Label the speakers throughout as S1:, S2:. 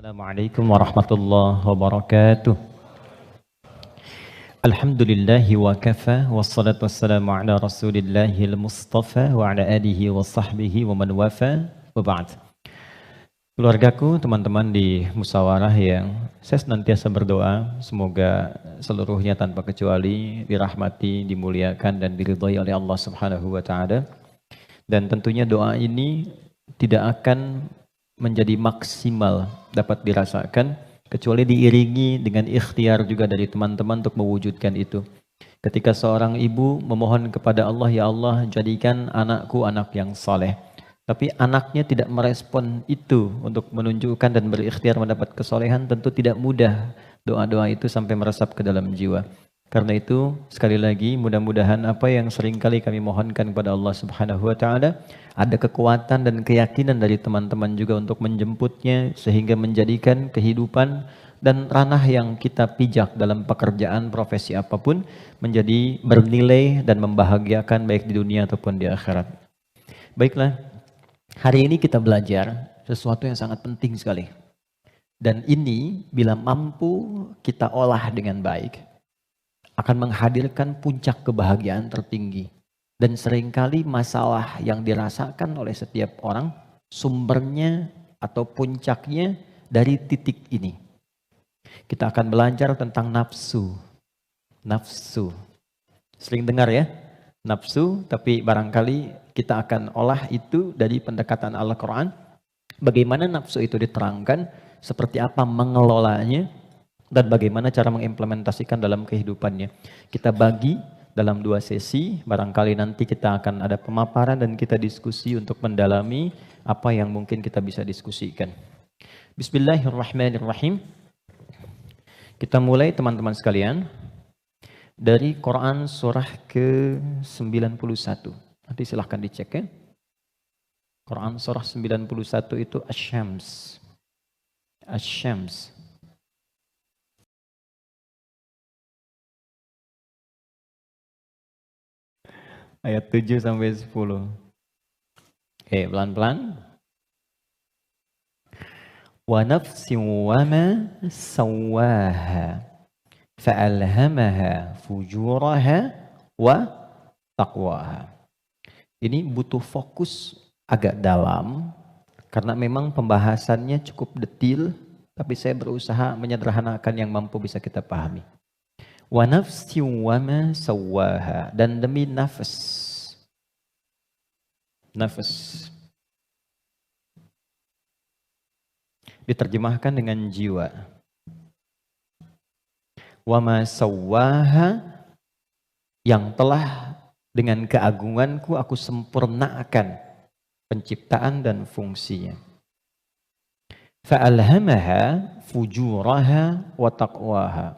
S1: Assalamualaikum warahmatullahi wabarakatuh. Alhamdulillahi wa kafa wassalatu wassalamu ala Rasulillahil Mustafa wa ala alihi wa sahbihi wa man wafa wa ba'd. Keluargaku, teman-teman di musyawarah yang saya senantiasa berdoa semoga seluruhnya tanpa kecuali dirahmati, dimuliakan dan diridhai oleh Allah Subhanahu wa taala. Dan tentunya doa ini tidak akan menjadi maksimal dapat dirasakan kecuali diiringi dengan ikhtiar juga dari teman-teman untuk mewujudkan itu. Ketika seorang ibu memohon kepada Allah, ya Allah jadikan anakku anak yang saleh, tapi anaknya tidak merespon itu untuk menunjukkan dan berikhtiar mendapat kesolehan, tentu tidak mudah doa-doa itu sampai meresap ke dalam jiwa. Karena itu sekali lagi mudah-mudahan apa yang seringkali kami mohonkan kepada Allah Subhanahu wa taala ada kekuatan dan keyakinan dari teman-teman juga untuk menjemputnya sehingga menjadikan kehidupan dan ranah yang kita pijak dalam pekerjaan profesi apapun menjadi bernilai dan membahagiakan baik di dunia ataupun di akhirat. Baiklah, hari ini kita belajar sesuatu yang sangat penting sekali. Dan ini bila mampu kita olah dengan baik akan menghadirkan puncak kebahagiaan tertinggi. Dan seringkali masalah yang dirasakan oleh setiap orang sumbernya atau puncaknya dari titik ini. Kita akan belajar tentang nafsu. Nafsu. Sering dengar ya? Nafsu, tapi barangkali kita akan olah itu dari pendekatan Al-Quran. Bagaimana nafsu itu diterangkan, seperti apa mengelolanya, dan bagaimana cara mengimplementasikan dalam kehidupannya. Kita bagi dalam 2 sesi, barangkali nanti kita akan ada pemaparan dan kita diskusi untuk mendalami apa yang mungkin kita bisa diskusikan. Bismillahirrahmanirrahim. Kita mulai teman-teman sekalian dari Quran surah ke-91. Nanti silahkan dicek ya. Quran surah 91 itu Asy-Syams. Asy-Syams. Ayat 7 sampai 10. Oke, pelan-pelan. Wa nafsin wa ma sawwaha fa'alhamaha fujuraha wa taqwaha. Ini butuh fokus agak dalam karena memang pembahasannya cukup detil, tapi saya berusaha menyederhanakan yang mampu bisa kita pahami. Wa nafsin wa ma sawwaha, dan demi nafas. Nafas diterjemahkan dengan jiwa. Wa ma sawwaha, yang telah dengan keagunganku aku sempurnakan penciptaan dan fungsinya. Fa'alhamaha fujuraha wa taqwaha.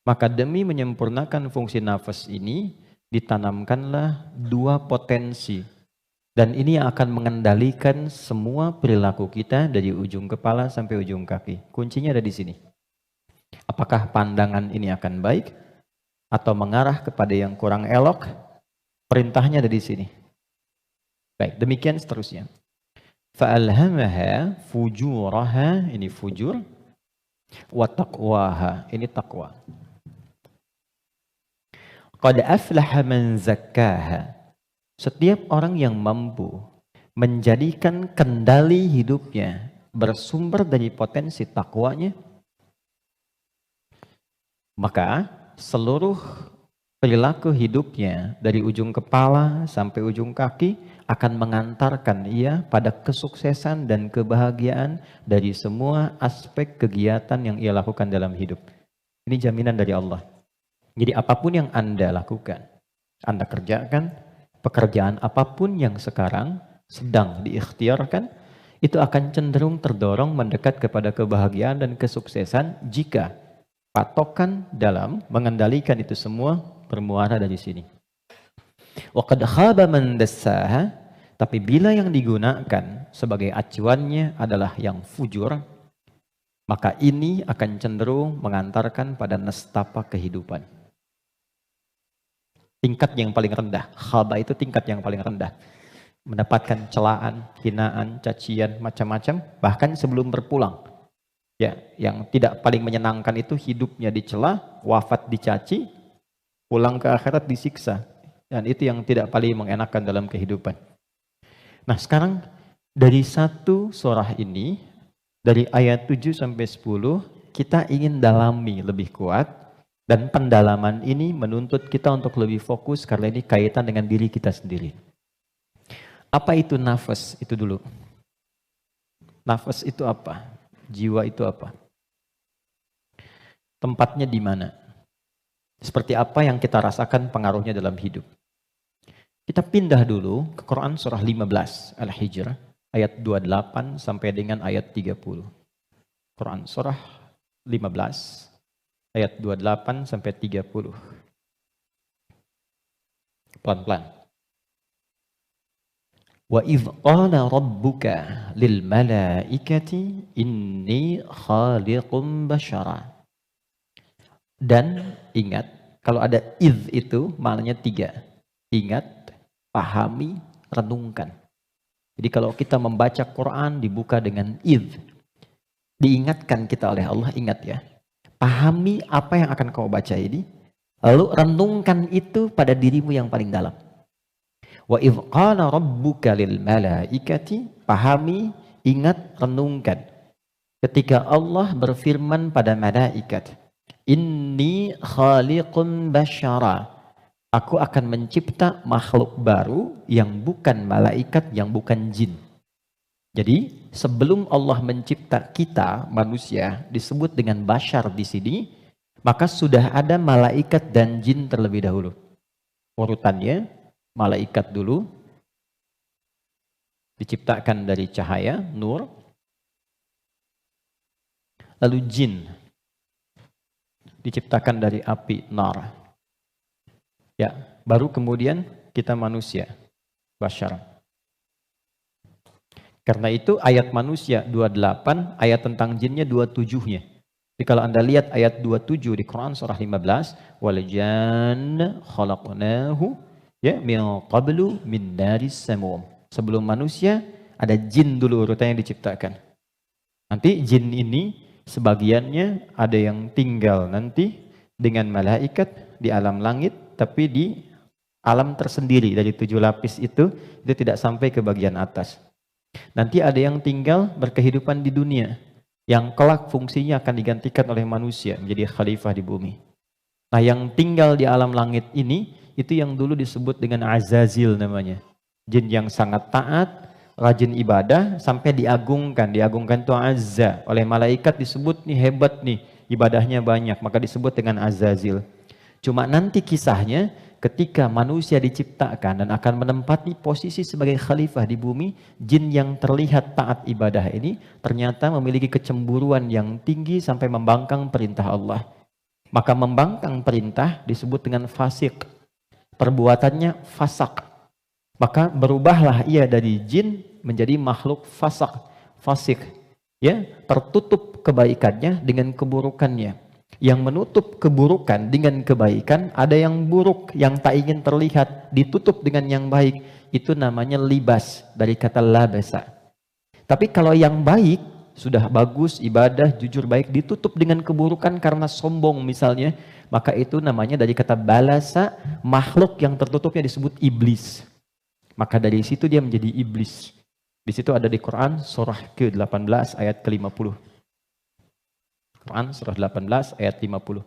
S1: Maka demi menyempurnakan fungsi nafas ini, ditanamkanlah 2 potensi. Dan ini yang akan mengendalikan semua perilaku kita dari ujung kepala sampai ujung kaki. Kuncinya ada di sini. Apakah pandangan ini akan baik atau mengarah kepada yang kurang elok? Perintahnya ada di sini. Baik, demikian seterusnya. Fa'alhamaha fujuraha, ini fujur, wa taqwaha, ini taqwa. Qad aflaha man zakkaha. Setiap orang yang mampu menjadikan kendali hidupnya bersumber dari potensi takwanya, maka seluruh perilaku hidupnya dari ujung kepala sampai ujung kaki akan mengantarkan ia pada kesuksesan dan kebahagiaan dari semua aspek kegiatan yang ia lakukan dalam hidup. Ini jaminan dari Allah. Jadi apapun yang Anda lakukan, Anda kerjakan, pekerjaan apapun yang sekarang sedang diikhtiarkan, itu akan cenderung terdorong mendekat kepada kebahagiaan dan kesuksesan jika patokan dalam mengendalikan itu semua bermuara dari sini. Wa qad khaba man dassaha, tapi bila yang digunakan sebagai acuannya adalah yang fujur, maka ini akan cenderung mengantarkan pada nestapa kehidupan. Tingkat yang paling rendah, khaba itu tingkat yang paling rendah. Mendapatkan celaan, hinaan, cacian, macam-macam, bahkan sebelum berpulang. Ya, yang tidak paling menyenangkan itu hidupnya dicela, wafat dicaci, pulang ke akhirat disiksa. Dan itu yang tidak paling mengenakan dalam kehidupan. Nah, sekarang dari satu surah ini, dari ayat 7 sampai 10, kita ingin dalami lebih kuat, dan pendalaman ini menuntut kita untuk lebih fokus karena ini kaitan dengan diri kita sendiri. Apa itu nafas? Itu dulu. Nafas itu apa? Jiwa itu apa? Tempatnya di mana? Seperti apa yang kita rasakan pengaruhnya dalam hidup? Kita pindah dulu ke Quran surah 15 Al-Hijr ayat 28 sampai dengan ayat 30. Quran surah 15 ayat 28 sampai 30. Pelan-pelan. Wa idh qala rabbuka lil malaikati inni khaliqum basyara. Dan ingat, kalau ada idh itu maknanya 3. Ingat, pahami, renungkan. Jadi kalau kita membaca Quran dibuka dengan idh, diingatkan kita oleh Allah, ingat ya. Pahami apa yang akan kau baca ini, lalu renungkan itu pada dirimu yang paling dalam. Wa idh qala rabbuka lil malaikati, pahami, ingat, renungkan. Ketika Allah berfirman pada malaikat, inni khaliqun basyara, aku akan mencipta makhluk baru yang bukan malaikat, yang bukan jin. Jadi sebelum Allah mencipta kita manusia disebut dengan basyar di sini, maka sudah ada malaikat dan jin terlebih dahulu. Urutannya malaikat dulu diciptakan dari cahaya, nur. Lalu jin diciptakan dari api, nar. Ya, baru kemudian kita manusia, basyar. Karena itu ayat manusia 28, ayat tentang jinnya 27-nya. Jadi kalau Anda lihat ayat 27 di Quran surah 15, wal janna khalaqnahu ya min qablu min naris samum. Sebelum manusia ada jin dulu urutannya diciptakan. Nanti jin ini sebagiannya ada yang tinggal nanti dengan malaikat di alam langit, tapi di alam tersendiri dari 7 lapis itu tidak sampai ke bagian atas. Nanti ada yang tinggal berkehidupan di dunia, yang kelak fungsinya akan digantikan oleh manusia menjadi khalifah di bumi. Nah, yang tinggal di alam langit ini, itu yang dulu disebut dengan Azazil namanya. Jin yang sangat taat, rajin ibadah, sampai diagungkan itu Azza. Oleh malaikat disebut nih hebat nih, ibadahnya banyak, maka disebut dengan Azazil. Cuma nanti kisahnya ketika manusia diciptakan dan akan menempati posisi sebagai khalifah di bumi, jin yang terlihat taat ibadah ini ternyata memiliki kecemburuan yang tinggi sampai membangkang perintah Allah. Maka membangkang perintah disebut dengan fasik. Perbuatannya fasak. Maka berubahlah ia dari jin menjadi makhluk fasik. Ya, tertutup kebaikannya dengan keburukannya. Yang menutup keburukan dengan kebaikan, ada yang buruk yang tak ingin terlihat ditutup dengan yang baik, itu namanya libas, dari kata labasa. Tapi kalau yang baik sudah bagus, ibadah, jujur baik, ditutup dengan keburukan karena sombong misalnya, maka itu namanya dari kata balasa, makhluk yang tertutupnya disebut iblis. Maka dari situ dia menjadi iblis. Di situ ada di Quran surah ke-18 ayat ke-50. Quran surah 18 ayat 50.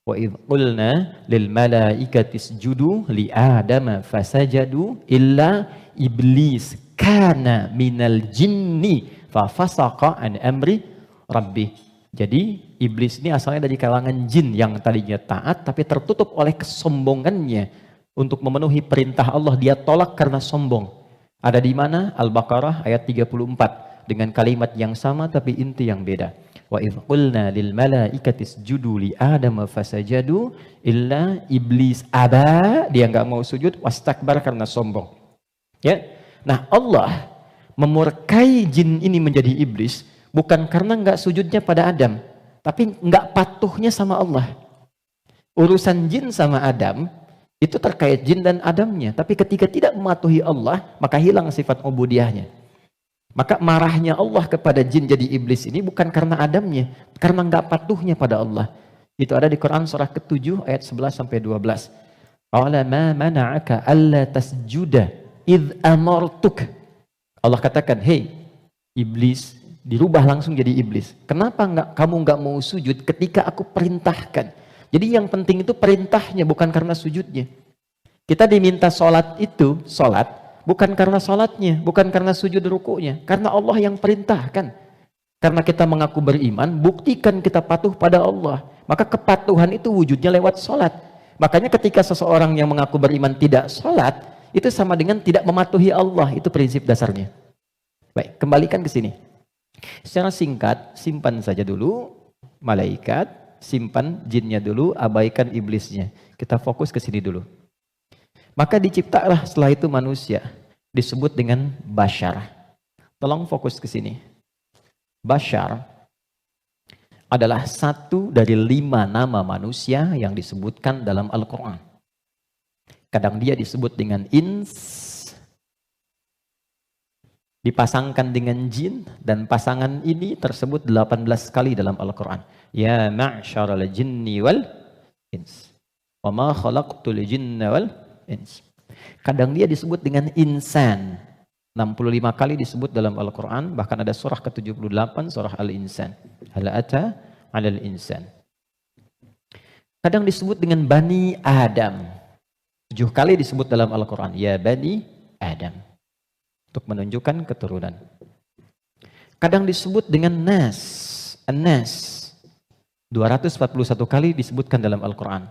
S1: Wa idh qulna lil malaikati isjudu li adama fasajadu illa iblis kana minal jinni fa fasaqa an amri rabbih. Jadi iblis ini asalnya dari kalangan jin yang tadinya taat tapi tertutup oleh kesombongannya untuk memenuhi perintah Allah, dia tolak karena sombong. Ada di mana? Al-Baqarah ayat 34 dengan kalimat yang sama tapi inti yang beda. Wa idh qulna lil malaikati isjudu li adama fasajadu illa iblis aba, dia enggak mau sujud, wastakbar karena sombong. Ya. Nah, Allah memurkai jin ini menjadi iblis bukan karena enggak sujudnya pada Adam, tapi enggak patuhnya sama Allah. Urusan jin sama Adam itu terkait jin dan Adamnya, tapi ketika tidak mematuhi Allah, maka hilang sifat ubudiyahnya. Maka marahnya Allah kepada jin jadi iblis ini bukan karena Adamnya, karena nggak patuhnya pada Allah. Itu ada di Quran surah ke-7 ayat 11 sampai 12. Qala ma mana'aka alla tasjuda id amartuk. Allah katakan, "Hei iblis," dirubah langsung jadi iblis. Kenapa kamu nggak mau sujud ketika aku perintahkan? Jadi yang penting itu perintahnya, bukan karena sujudnya. Kita diminta sholat itu, sholat bukan karena sholatnya, bukan karena sujud rukunya, karena Allah yang perintahkan. Karena kita mengaku beriman, buktikan kita patuh pada Allah. Maka kepatuhan itu wujudnya lewat sholat. Makanya ketika seseorang yang mengaku beriman tidak sholat, itu sama dengan tidak mematuhi Allah. Itu prinsip dasarnya. Baik, kembalikan ke sini. Secara singkat, simpan saja dulu malaikat, simpan jinnya dulu, abaikan iblisnya. Kita fokus ke sini dulu. Maka diciptalah setelah itu manusia, disebut dengan Bashar. Tolong fokus ke sini. Bashar adalah satu dari 5 nama manusia yang disebutkan dalam Al-Quran. Kadang dia disebut dengan ins, dipasangkan dengan jin, dan pasangan ini tersebut 18 kali dalam Al-Quran. Ya ma'syaral jinni wal ins. Wa ma khalaqtul jinna wal ins. Kadang dia disebut dengan insan. 65 kali disebut dalam Al-Quran. Bahkan ada surah ke-78, surah Al-Insan. Hal ata 'alal insan. Kadang disebut dengan Bani Adam. 7 kali disebut dalam Al-Quran. Ya Bani Adam. Untuk menunjukkan keturunan. Kadang disebut dengan Nas. An-Nas. 241 kali disebutkan dalam Al-Quran.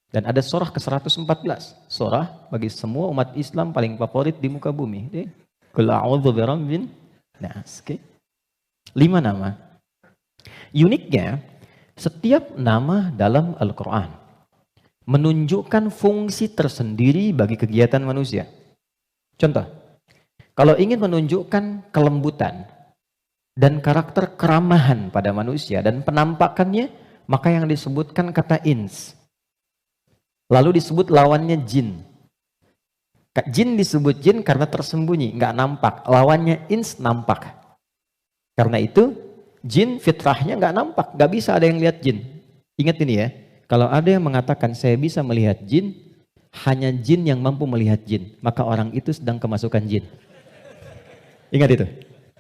S1: Dan ada surah ke-114. Surah bagi semua umat Islam paling favorit di muka bumi. Qul a'udzu birabbin nas. 5 nama. Uniknya, setiap nama dalam Al-Quran menunjukkan fungsi tersendiri bagi kegiatan manusia. Contoh, kalau ingin menunjukkan kelembutan dan karakter keramahan pada manusia dan penampakannya, maka yang disebutkan kata ins. Lalu disebut lawannya jin. Jin disebut jin karena tersembunyi, nggak nampak. Lawannya ins nampak. Karena itu jin fitrahnya nggak nampak, nggak bisa ada yang lihat jin. Ingat ini ya, kalau ada yang mengatakan saya bisa melihat jin, hanya jin yang mampu melihat jin, maka orang itu sedang kemasukan jin. Ingat itu,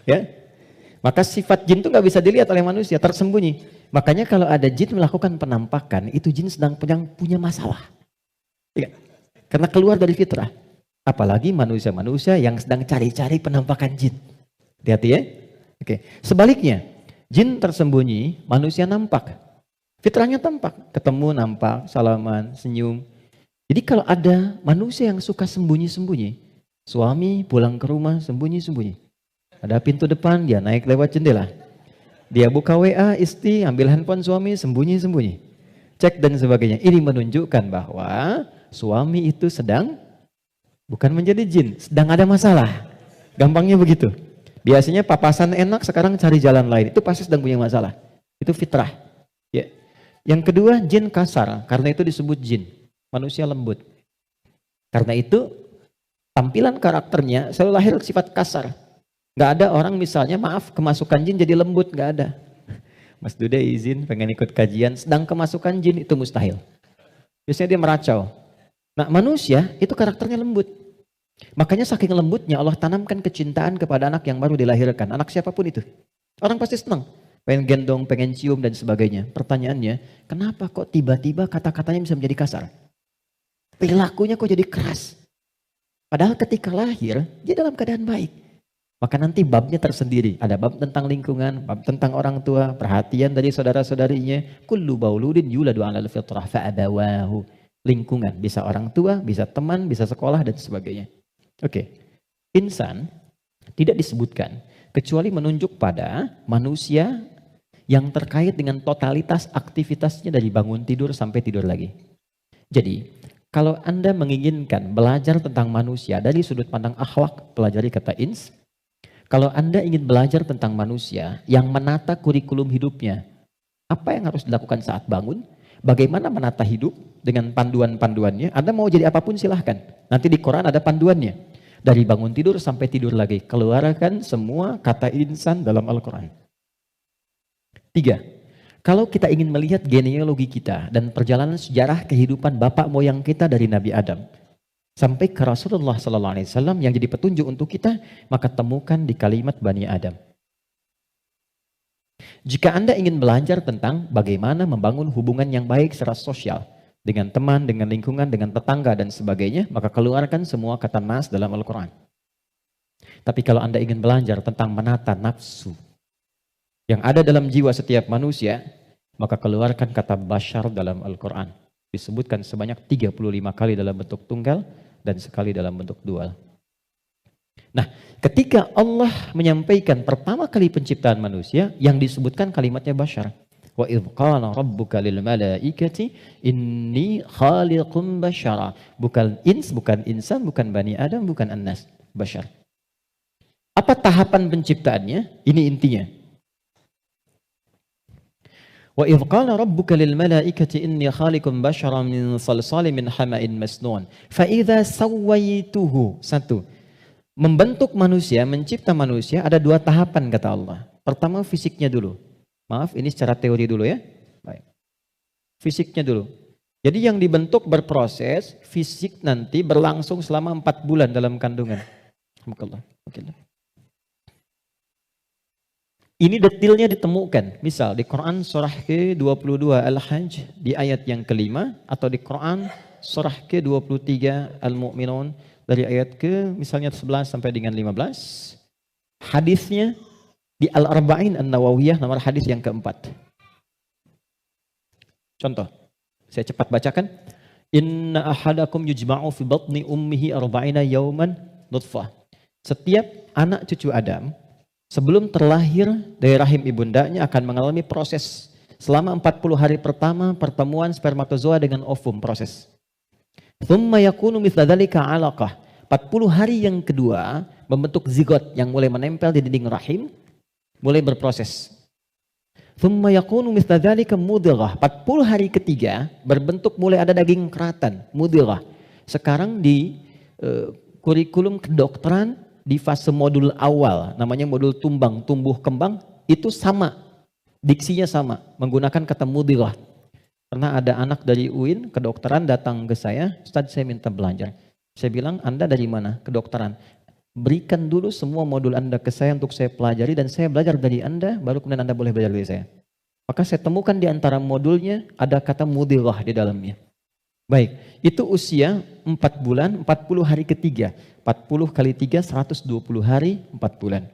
S1: ya. Maka sifat jin itu nggak bisa dilihat oleh manusia, tersembunyi. Makanya kalau ada jin melakukan penampakan, itu jin sedang punya masalah. Ya. Karena keluar dari fitrah. Apalagi manusia-manusia yang sedang cari-cari penampakan jin. Hati-hati ya. Oke. Sebaliknya, jin tersembunyi, manusia nampak. Fitrahnya tampak. Ketemu nampak, salaman, senyum. Jadi kalau ada manusia yang suka sembunyi-sembunyi, suami pulang ke rumah sembunyi-sembunyi. Ada pintu depan, dia naik lewat jendela. Dia buka WA, istri, ambil handphone suami, sembunyi-sembunyi. Cek dan sebagainya. Ini menunjukkan bahwa suami itu sedang bukan menjadi jin, sedang ada masalah. Gampangnya begitu. Biasanya papasan enak, sekarang cari jalan lain. Itu pasti sedang punya masalah. Itu fitrah. Ya. Yang kedua, jin kasar. Karena itu disebut jin. Manusia lembut. Karena itu tampilan karakternya selalu lahir sifat kasar. Gak ada orang misalnya, maaf, kemasukan jin jadi lembut, gak ada. Mas Dude izin pengen ikut kajian, sedang kemasukan jin, itu mustahil. Biasanya dia meracau. Nah manusia itu karakternya lembut. Makanya saking lembutnya Allah tanamkan kecintaan kepada anak yang baru dilahirkan. Anak siapapun itu. Orang pasti senang. Pengen gendong, pengen cium dan sebagainya. Pertanyaannya, kenapa kok tiba-tiba kata-katanya bisa menjadi kasar? Perilakunya kok jadi keras? Padahal ketika lahir, dia dalam keadaan baik. Maka nanti babnya tersendiri. Ada bab tentang lingkungan, bab tentang orang tua, perhatian dari saudara-saudarinya. Kullu bauludin yuladu 'alal fitrah fa'abawahu. Lingkungan, bisa orang tua, bisa teman, bisa sekolah dan sebagainya. Oke. Insan tidak disebutkan kecuali menunjuk pada manusia yang terkait dengan totalitas aktivitasnya dari bangun tidur sampai tidur lagi. Jadi, kalau Anda menginginkan belajar tentang manusia dari sudut pandang akhlak, pelajari kata ins. Kalau Anda ingin belajar tentang manusia yang menata kurikulum hidupnya, apa yang harus dilakukan saat bangun, bagaimana menata hidup dengan panduan-panduannya, Anda mau jadi apapun silahkan. Nanti di Quran ada panduannya. Dari bangun tidur sampai tidur lagi. Keluarkan semua kata insan dalam Al-Quran. 3. Kalau kita ingin melihat genealogi kita dan perjalanan sejarah kehidupan bapak moyang kita dari Nabi Adam sampai ke Rasulullah SAW yang jadi petunjuk untuk kita, maka temukan di kalimat Bani Adam. Jika Anda ingin belajar tentang bagaimana membangun hubungan yang baik secara sosial, dengan teman, dengan lingkungan, dengan tetangga, dan sebagainya, maka keluarkan semua kata nas dalam Al-Quran. Tapi kalau Anda ingin belajar tentang menata nafsu yang ada dalam jiwa setiap manusia, maka keluarkan kata bashar dalam Al-Quran. Disebutkan sebanyak 35 kali dalam bentuk tunggal dan sekali dalam bentuk dual. Nah, ketika Allah menyampaikan pertama kali penciptaan manusia, yang disebutkan kalimatnya bashar. Wa idh qala rabbuka lil malaikati inni khaliqum bashara. Bukan ins, bukan insan, bukan bani Adam, bukan annas, bashar. Apa tahapan penciptaannya? Ini intinya. Wa idh qala rabbuka lil malaikati inni khaliqum bashara min salsalin min hama'in masnun fa idza sawaituhu. Satu, membentuk manusia, mencipta manusia ada 2 tahapan kata Allah. Pertama fisiknya dulu. Maaf, ini secara teori dulu ya. Baik. Fisiknya dulu. Jadi yang dibentuk berproses, fisik nanti berlangsung selama 4 bulan dalam kandungan. Ini detailnya ditemukan. Misal di Quran surah ke-22 Al-Hajj di ayat yang kelima, atau di Quran surah ke-23 Al-Mu'minun dari ayat ke misalnya 11 sampai dengan 15. Hadisnya di Al-Arba'in An-Nawawiyah nomor hadis yang keempat. Contoh, saya cepat bacakan. Inna ahadakum yujma'u fi batni ummihi arba'ina yawman nutfah. Setiap anak cucu Adam sebelum terlahir dari rahim ibundanya akan mengalami proses selama 40 hari pertama pertemuan spermatozoa dengan ovum, proses. Thumma yakunu mithla dzalika 'alaqah. 40 hari yang kedua membentuk zigot yang mulai menempel di dinding rahim, mulai berproses. Thumma yakunu mithla dzalika mudghah. 40 hari ketiga berbentuk mulai ada daging keratan, mudghah. Sekarang di kurikulum kedokteran di fase modul awal, namanya modul tumbang, tumbuh kembang, itu sama. Diksinya sama, menggunakan kata mudghah. Pernah ada anak dari UIN kedokteran datang ke saya, Ustaz saya minta belajar. Saya bilang, Anda dari mana? Kedokteran. Berikan dulu semua modul Anda ke saya untuk saya pelajari dan saya belajar dari Anda, baru kemudian Anda boleh belajar dari saya. Maka saya temukan di antara modulnya ada kata mudghah di dalamnya. Baik, itu usia 4 bulan, 40 hari ketiga. 40 kali 3, 120 hari, 4 bulan.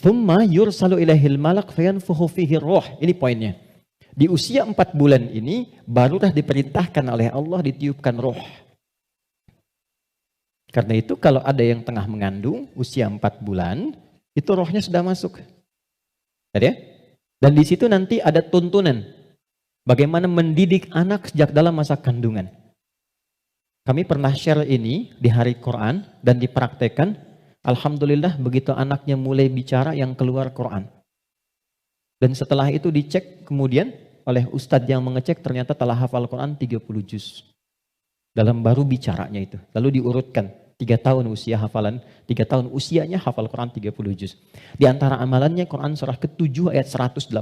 S1: Thumma yursalu ilaihil malak fayanfukhu fihi ruh. Ini poinnya. Di usia 4 bulan ini barulah diperintahkan oleh Allah ditiupkan roh. Karena itu kalau ada yang tengah mengandung usia 4 bulan, itu rohnya sudah masuk. Ya? Dan di situ nanti ada tuntunan bagaimana mendidik anak sejak dalam masa kandungan. Kami pernah share ini di hari Quran dan dipraktekkan. Alhamdulillah begitu anaknya mulai bicara yang keluar Quran. Dan setelah itu dicek kemudian oleh ustadz yang mengecek ternyata telah hafal Quran 30 juz. Dalam baru bicaranya itu. Lalu diurutkan 3 tahun usia hafalan, 3 tahun usianya hafal Quran 30 juz. Di antara amalannya Quran surah ke-7 ayat 189.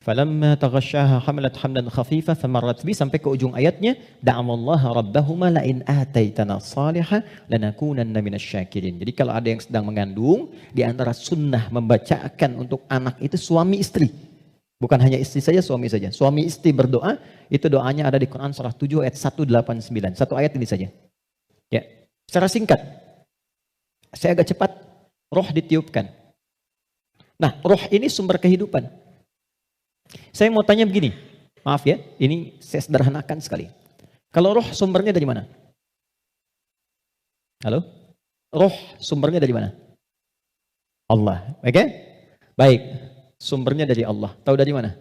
S1: Falamma taghasyaha hamalat hamlan khafifa famarrat bi, sampai ke ujung ayatnya, da'amallaha rabbahuma la in ataitana salihah lanakunanna minasyakirin. Jadi kalau ada yang sedang mengandung, di antara sunnah membacakan untuk anak itu suami istri. Bukan hanya istri saja, suami saja. Suami istri berdoa, itu doanya ada di Quran surah 7 ayat 189. Satu ayat ini saja. Ya, secara singkat. Saya agak cepat. Roh ditiupkan. Nah, roh ini sumber kehidupan. Saya mau tanya begini. Maaf ya, ini saya sederhanakan sekali. Kalau roh sumbernya dari mana? Halo? Roh sumbernya dari mana? Allah. Oke? Baik. Sumbernya dari Allah. Tahu dari mana?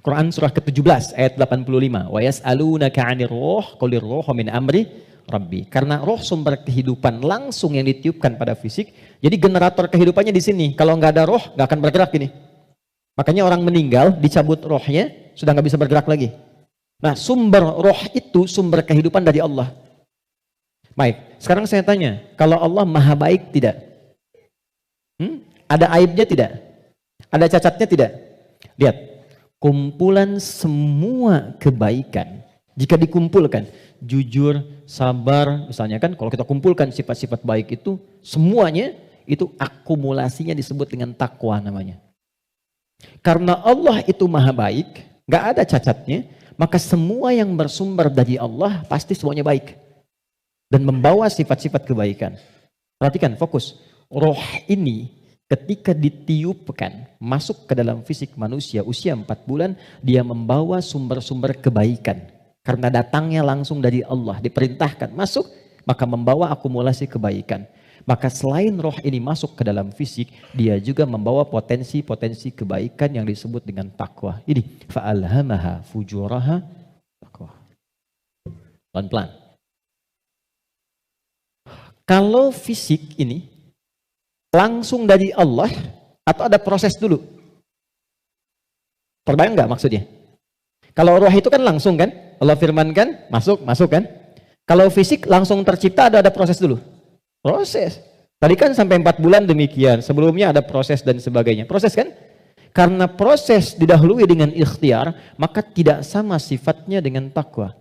S1: Quran surah ke-17 ayat 85. Wa yas'alunaka 'anir ruh qulir ruhu min amri rabbi. Karena roh sumber kehidupan langsung yang ditiupkan pada fisik. Jadi generator kehidupannya di sini. Kalau nggak ada roh, nggak akan bergerak ini. Makanya orang meninggal dicabut rohnya sudah nggak bisa bergerak lagi. Nah, sumber roh itu sumber kehidupan dari Allah. Baik, sekarang saya tanya, kalau Allah maha baik tidak? Ada aibnya tidak? Ada cacatnya tidak? Lihat, kumpulan semua kebaikan, jika dikumpulkan, jujur, sabar, misalnya kan kalau kita kumpulkan sifat-sifat baik itu, semuanya itu akumulasinya disebut dengan takwa namanya. Karena Allah itu maha baik, gak ada cacatnya, maka semua yang bersumber dari Allah pasti semuanya baik. Dan membawa sifat-sifat kebaikan. Perhatikan, fokus. Roh ini ketika ditiupkan, masuk ke dalam fisik manusia usia 4 bulan, dia membawa sumber-sumber kebaikan. Karena datangnya langsung dari Allah, diperintahkan masuk, maka membawa akumulasi kebaikan. Maka selain roh ini masuk ke dalam fisik, dia juga membawa potensi-potensi kebaikan yang disebut dengan takwa. Ini fa'alhamaha fujuraha takwa. Pelan-pelan. Kalau fisik ini langsung dari Allah atau ada proses dulu? Terbayang nggak maksudnya? Kalau roh itu kan langsung kan? Allah firmankan, masuk kan? Kalau fisik langsung tercipta ada proses dulu? Proses. Tadi kan sampai 4 bulan demikian. Sebelumnya ada proses dan sebagainya. Proses kan? Karena proses didahului dengan ikhtiar, maka tidak sama sifatnya dengan takwa.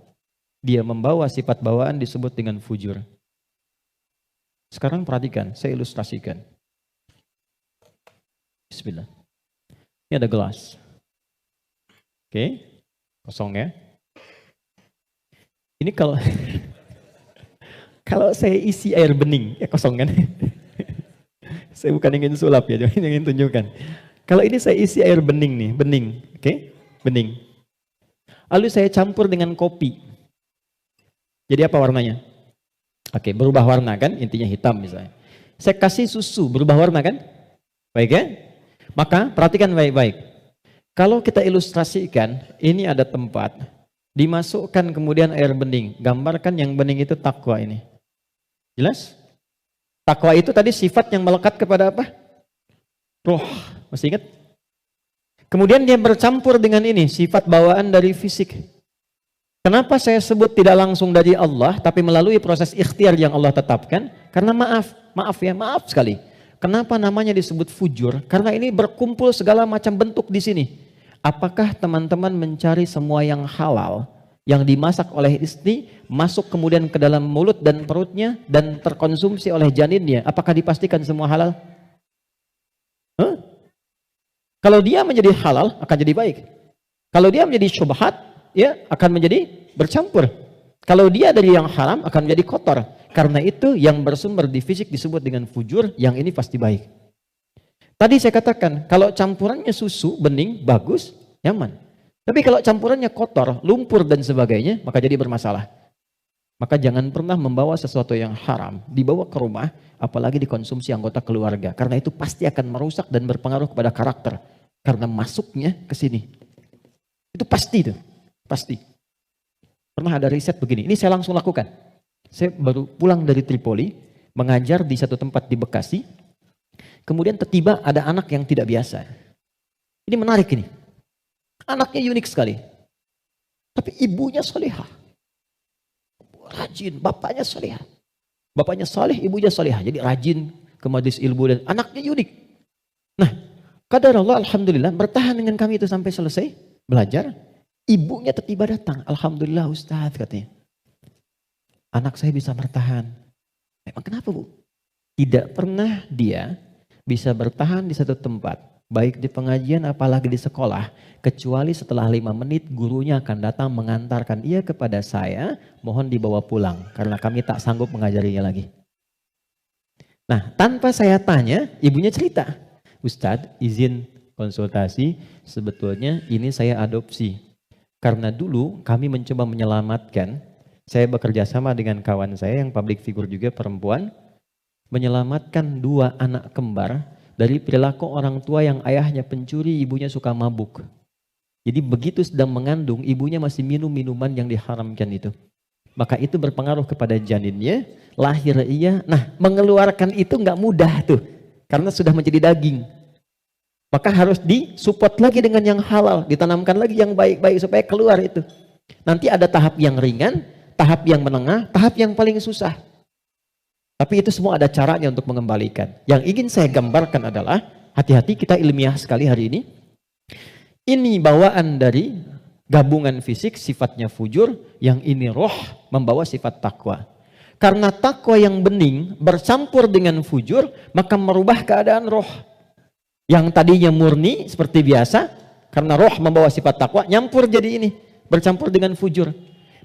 S1: Dia membawa sifat bawaan disebut dengan fujur. Sekarang perhatikan, saya ilustrasikan. Bismillah. Ini ada gelas. Oke, kosong ya. Ini kalau kalau saya isi air bening, ya kosong kan? Saya bukan ingin sulap ya, cuma ingin tunjukkan. Kalau ini saya isi air bening nih, bening, oke? Bening. Lalu saya campur dengan kopi. Jadi apa warnanya? Oke, berubah warna kan, intinya hitam misalnya. Saya kasih susu, berubah warna kan? Baik ya? Maka perhatikan baik-baik. Kalau kita ilustrasikan, ini ada tempat, dimasukkan kemudian air bening. Gambarkan yang bening itu takwa ini. Jelas? Takwa itu tadi sifat yang melekat kepada apa? Roh, masih ingat? Kemudian dia bercampur dengan ini, sifat bawaan dari fisik. Kenapa saya sebut tidak langsung dari Allah, tapi melalui proses ikhtiar yang Allah tetapkan? Karena maaf sekali. Kenapa namanya disebut fujur? Karena ini berkumpul segala macam bentuk di sini. Apakah teman-teman mencari semua yang halal, yang dimasak oleh istri, masuk kemudian ke dalam mulut dan perutnya, dan terkonsumsi oleh janinnya? Apakah dipastikan semua halal? Kalau dia menjadi halal, akan jadi baik. Kalau dia menjadi syubhat, ya akan menjadi bercampur. Kalau dia dari yang haram akan menjadi kotor. Karena itu yang bersumber di fisik disebut dengan fujur, yang ini pasti baik. Tadi saya katakan, kalau campurannya susu, bening, bagus, nyaman. Tapi kalau campurannya kotor, lumpur dan sebagainya, maka jadi bermasalah. Maka jangan pernah membawa sesuatu yang haram, dibawa ke rumah, apalagi dikonsumsi anggota keluarga. Karena itu pasti akan merusak dan berpengaruh kepada karakter. Karena masuknya ke sini. Itu pasti tuh. Pasti. Pernah ada riset begini, ini saya langsung lakukan. Saya baru pulang dari Tripoli, mengajar di satu tempat di Bekasi, kemudian tiba-tiba ada anak yang tidak biasa. Ini menarik ini. Anaknya unik sekali. Tapi ibunya salihah. Rajin, bapaknya salihah. Bapaknya salih, ibunya salihah. Jadi rajin ke majelis ilmu dan anaknya unik. Nah, qadar Allah alhamdulillah bertahan dengan kami itu sampai selesai belajar. Ibunya tiba-tiba datang, alhamdulillah Ustaz katanya. Anak saya bisa bertahan. Emang kenapa Bu? Tidak pernah dia bisa bertahan di satu tempat, baik di pengajian apalagi di sekolah, kecuali setelah 5 menit gurunya akan datang mengantarkan ia kepada saya, mohon dibawa pulang, karena kami tak sanggup mengajarinya lagi. Nah, tanpa saya tanya, ibunya cerita, Ustaz izin konsultasi, sebetulnya ini saya adopsi. Karena dulu kami mencoba menyelamatkan, saya bekerja sama dengan kawan saya yang public figure juga perempuan, menyelamatkan 2 anak kembar dari perilaku orang tua yang ayahnya pencuri, ibunya suka mabuk. Jadi begitu sedang mengandung, ibunya masih minum minuman yang diharamkan itu. Maka itu berpengaruh kepada janinnya, lahir ia. Nah, mengeluarkan itu nggak mudah tuh, karena sudah menjadi daging. Maka harus disupport lagi dengan yang halal, ditanamkan lagi yang baik-baik supaya keluar itu.
S2: Nanti ada tahap yang ringan, tahap yang menengah, tahap yang paling susah. Tapi itu semua ada caranya untuk mengembalikan. Yang ingin saya gambarkan adalah, hati-hati kita ilmiah sekali hari ini. Ini bawaan dari gabungan fisik sifatnya fujur, yang ini roh membawa sifat takwa. Karena takwa yang bening bercampur dengan fujur, maka merubah keadaan roh. Yang tadinya murni seperti biasa, karena roh membawa sifat takwa, nyampur jadi ini, bercampur dengan fujur.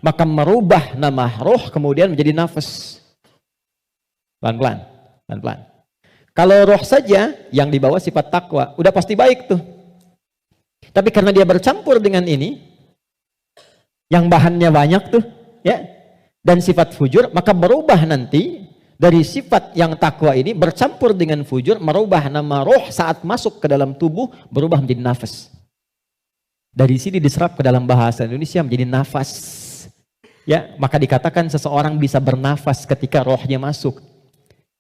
S2: Maka merubah nama roh kemudian menjadi nafas. Pelan-pelan, pelan-pelan. Kalau roh saja yang dibawa sifat takwa, udah pasti baik tuh. Tapi karena dia bercampur dengan ini, yang bahannya banyak tuh, ya, dan sifat fujur, maka berubah nanti dari sifat yang takwa ini bercampur dengan fujur, merubah nama roh saat masuk ke dalam tubuh, berubah menjadi nafas. Dari sini diserap ke dalam bahasa Indonesia menjadi nafas. Ya, maka dikatakan seseorang bisa bernafas ketika rohnya masuk.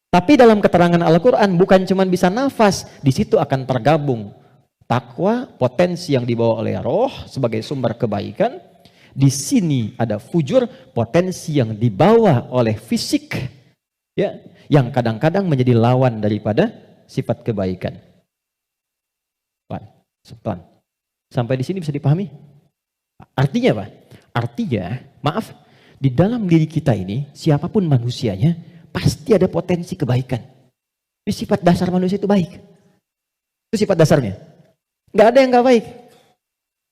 S2: Tapi dalam keterangan Al-Quran bukan cuma bisa nafas, di situ akan tergabung takwa, potensi yang dibawa oleh roh sebagai sumber kebaikan. Di sini ada fujur, potensi yang dibawa oleh fisik, ya, yang kadang-kadang menjadi lawan daripada sifat kebaikan. Pelan. Sampai di sini bisa dipahami? Artinya apa? Artinya, maaf, di dalam diri kita ini, siapapun manusianya, pasti ada potensi kebaikan. Ini sifat dasar manusia itu baik. Itu sifat dasarnya. Nggak ada yang nggak baik.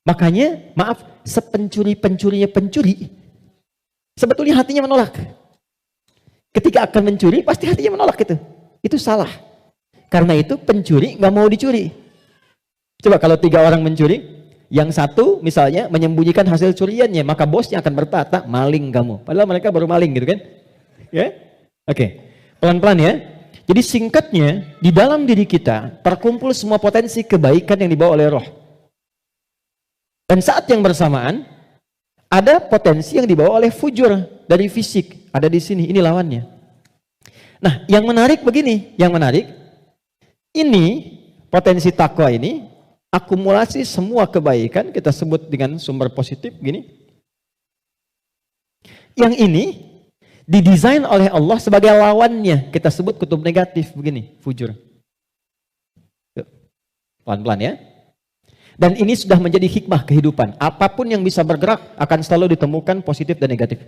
S2: Makanya, maaf, sepencuri-pencurinya pencuri, sebetulnya hatinya menolak. Ketika akan mencuri, pasti hatinya menolak itu. Itu salah. Karena itu pencuri nggak mau dicuri. Coba kalau 3 orang mencuri, yang satu misalnya menyembunyikan hasil curiannya, maka bosnya akan berkata, maling kamu. Padahal mereka baru maling gitu kan. Ya? Oke, pelan-pelan ya. Jadi singkatnya, di dalam diri kita terkumpul semua potensi kebaikan yang dibawa oleh roh. Dan saat yang bersamaan, ada potensi yang dibawa oleh fujur dari fisik. Ada di sini, ini lawannya. Nah, yang menarik begini, ini potensi takwa ini, akumulasi semua kebaikan, kita sebut dengan sumber positif, gini. Yang ini, didesain oleh Allah sebagai lawannya, kita sebut kutub negatif begini, fujur. Pelan-pelan ya. Dan ini sudah menjadi hikmah kehidupan. Apapun yang bisa bergerak akan selalu ditemukan positif dan negatif.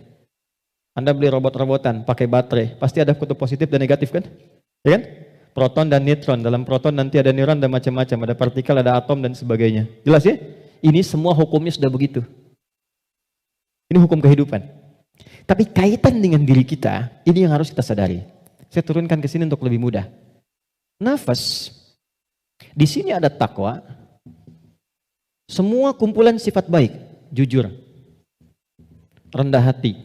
S2: Anda beli robot-robotan pakai baterai, pasti ada kutub positif dan negatif kan? Ya kan? Proton dan neutron. Dalam proton nanti ada neuron dan macam-macam, ada partikel, ada atom dan sebagainya. Jelas ya? Ini semua hukumnya sudah begitu. Ini hukum kehidupan. Tapi kaitan dengan diri kita, ini yang harus kita sadari. Saya turunkan ke sini untuk lebih mudah. Nafas, di sini ada takwa, semua kumpulan sifat baik, jujur, rendah hati,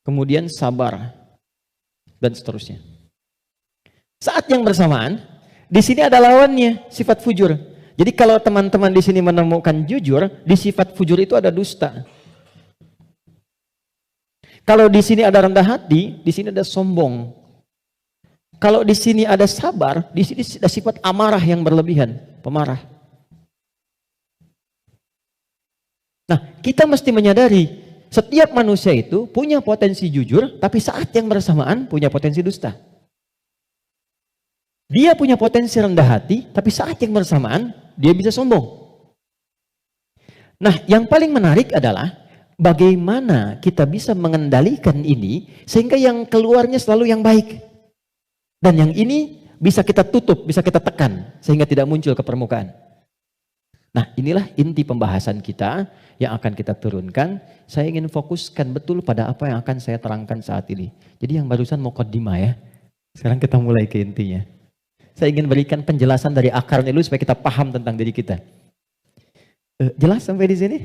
S2: kemudian sabar, dan seterusnya. Saat yang bersamaan, di sini ada lawannya, sifat fujur. Jadi kalau teman-teman di sini menemukan jujur, di sifat fujur itu ada dusta. Kalau di sini ada rendah hati, di sini ada sombong. Kalau di sini ada sabar, di sini ada sifat amarah yang berlebihan, pemarah. Nah, kita mesti menyadari setiap manusia itu punya potensi jujur, tapi saat yang bersamaan punya potensi dusta. Dia punya potensi rendah hati, tapi saat yang bersamaan dia bisa sombong. Nah, yang paling menarik adalah bagaimana kita bisa mengendalikan ini sehingga yang keluarnya selalu yang baik. Dan yang ini bisa kita tutup, bisa kita tekan sehingga tidak muncul ke permukaan. Nah, inilah inti pembahasan kita yang akan kita turunkan. Saya ingin fokuskan betul pada apa yang akan saya terangkan saat ini. Jadi yang barusan muqaddimah ya. Sekarang kita mulai ke intinya. Saya ingin berikan penjelasan dari akarnya dulu supaya kita paham tentang diri kita. Jelas sampai di sini?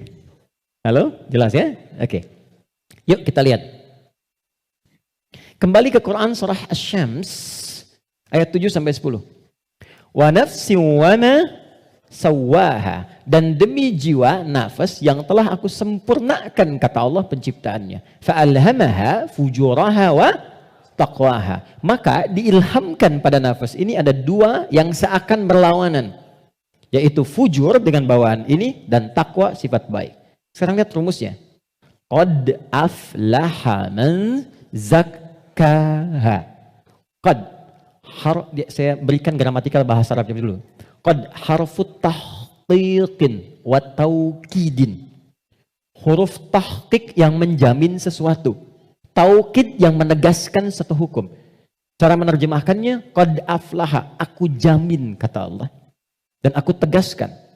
S2: Halo? Jelas ya? Oke. Yuk kita lihat. Kembali ke Quran surah Asy-Syams ayat 7 sampai 10. Wa nafsin wa ma sawwaha, dan demi jiwa nafas yang telah aku sempurnakan, kata Allah penciptaannya. Fa'alhamaha fujuraha wa taqwaha. Maka diilhamkan pada nafas ini ada 2 yang seakan berlawanan, yaitu fujur dengan bawaan ini dan takwa sifat baik. Sekarang lihat rumusnya. Qad aflaha man zakkaha. Qad. Saya berikan gramatikal bahasa Arabnya dulu. Qad harfut tahqiqin wa taukidin. Huruf tahqiq yang menjamin sesuatu. Taukid yang menegaskan satu hukum. Cara menerjemahkannya, qad aflaha, aku jamin, kata Allah. Dan aku tegaskan.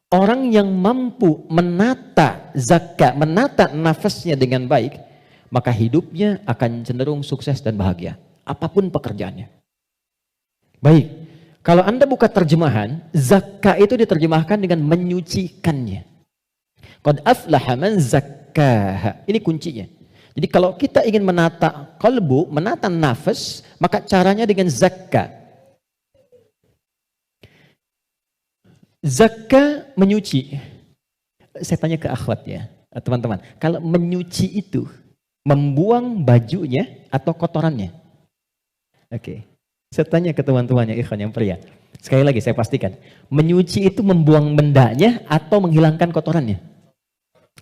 S2: Orang yang mampu menata zakat, menata nafasnya dengan baik, maka hidupnya akan cenderung sukses dan bahagia. Apapun pekerjaannya. Baik, kalau Anda buka terjemahan, zakat itu diterjemahkan dengan menyucikannya. Qad aflaha man zakkaha. Ini kuncinya. Jadi kalau kita ingin menata kalbu, menata nafas, maka caranya dengan zakat. Zakah menyuci. Saya tanya ke akhwat ya, teman-teman. Kalau menyuci itu membuang bajunya atau kotorannya? Oke. Saya tanya ke teman-temannya ikhwan yang pria. Sekali lagi saya pastikan. Menyuci itu membuang bendanya atau menghilangkan kotorannya?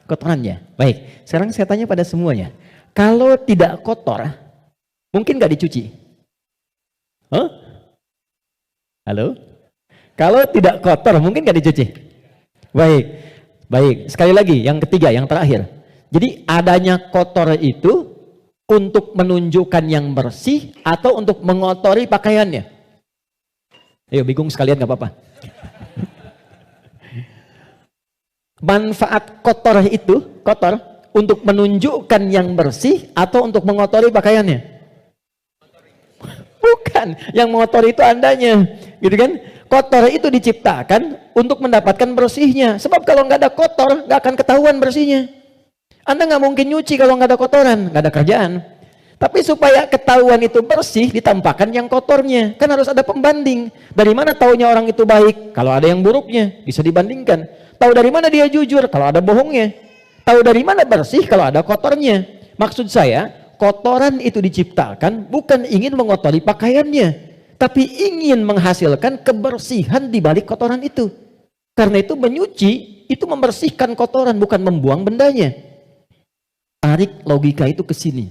S2: Kotorannya. Baik. Sekarang saya tanya pada semuanya. Kalau tidak kotor, mungkin nggak dicuci? Huh? Halo? Kalau tidak kotor, mungkin nggak dicuci? Baik, baik. Sekali lagi, yang ketiga, yang terakhir. Jadi adanya kotor itu untuk menunjukkan yang bersih atau untuk mengotori pakaiannya? Ayo, bingung sekalian nggak apa-apa. Manfaat kotor itu, kotor, untuk menunjukkan yang bersih atau untuk mengotori pakaiannya? Bukan, yang mengotori itu andanya, gitu kan? Kotor itu diciptakan untuk mendapatkan bersihnya. Sebab kalau nggak ada kotor, nggak akan ketahuan bersihnya. Anda nggak mungkin nyuci kalau nggak ada kotoran, nggak ada kerjaan. Tapi supaya ketahuan itu bersih, ditampakkan yang kotornya. Kan harus ada pembanding. Dari mana taunya orang itu baik? Kalau ada yang buruknya, bisa dibandingkan. Tahu dari mana dia jujur? Kalau ada bohongnya. Tahu dari mana bersih? Kalau ada kotornya. Maksud saya, kotoran itu diciptakan bukan ingin mengotori pakaiannya, tapi ingin menghasilkan kebersihan di balik kotoran itu. Karena itu menyuci, itu membersihkan kotoran, bukan membuang bendanya. Tarik logika itu ke sini.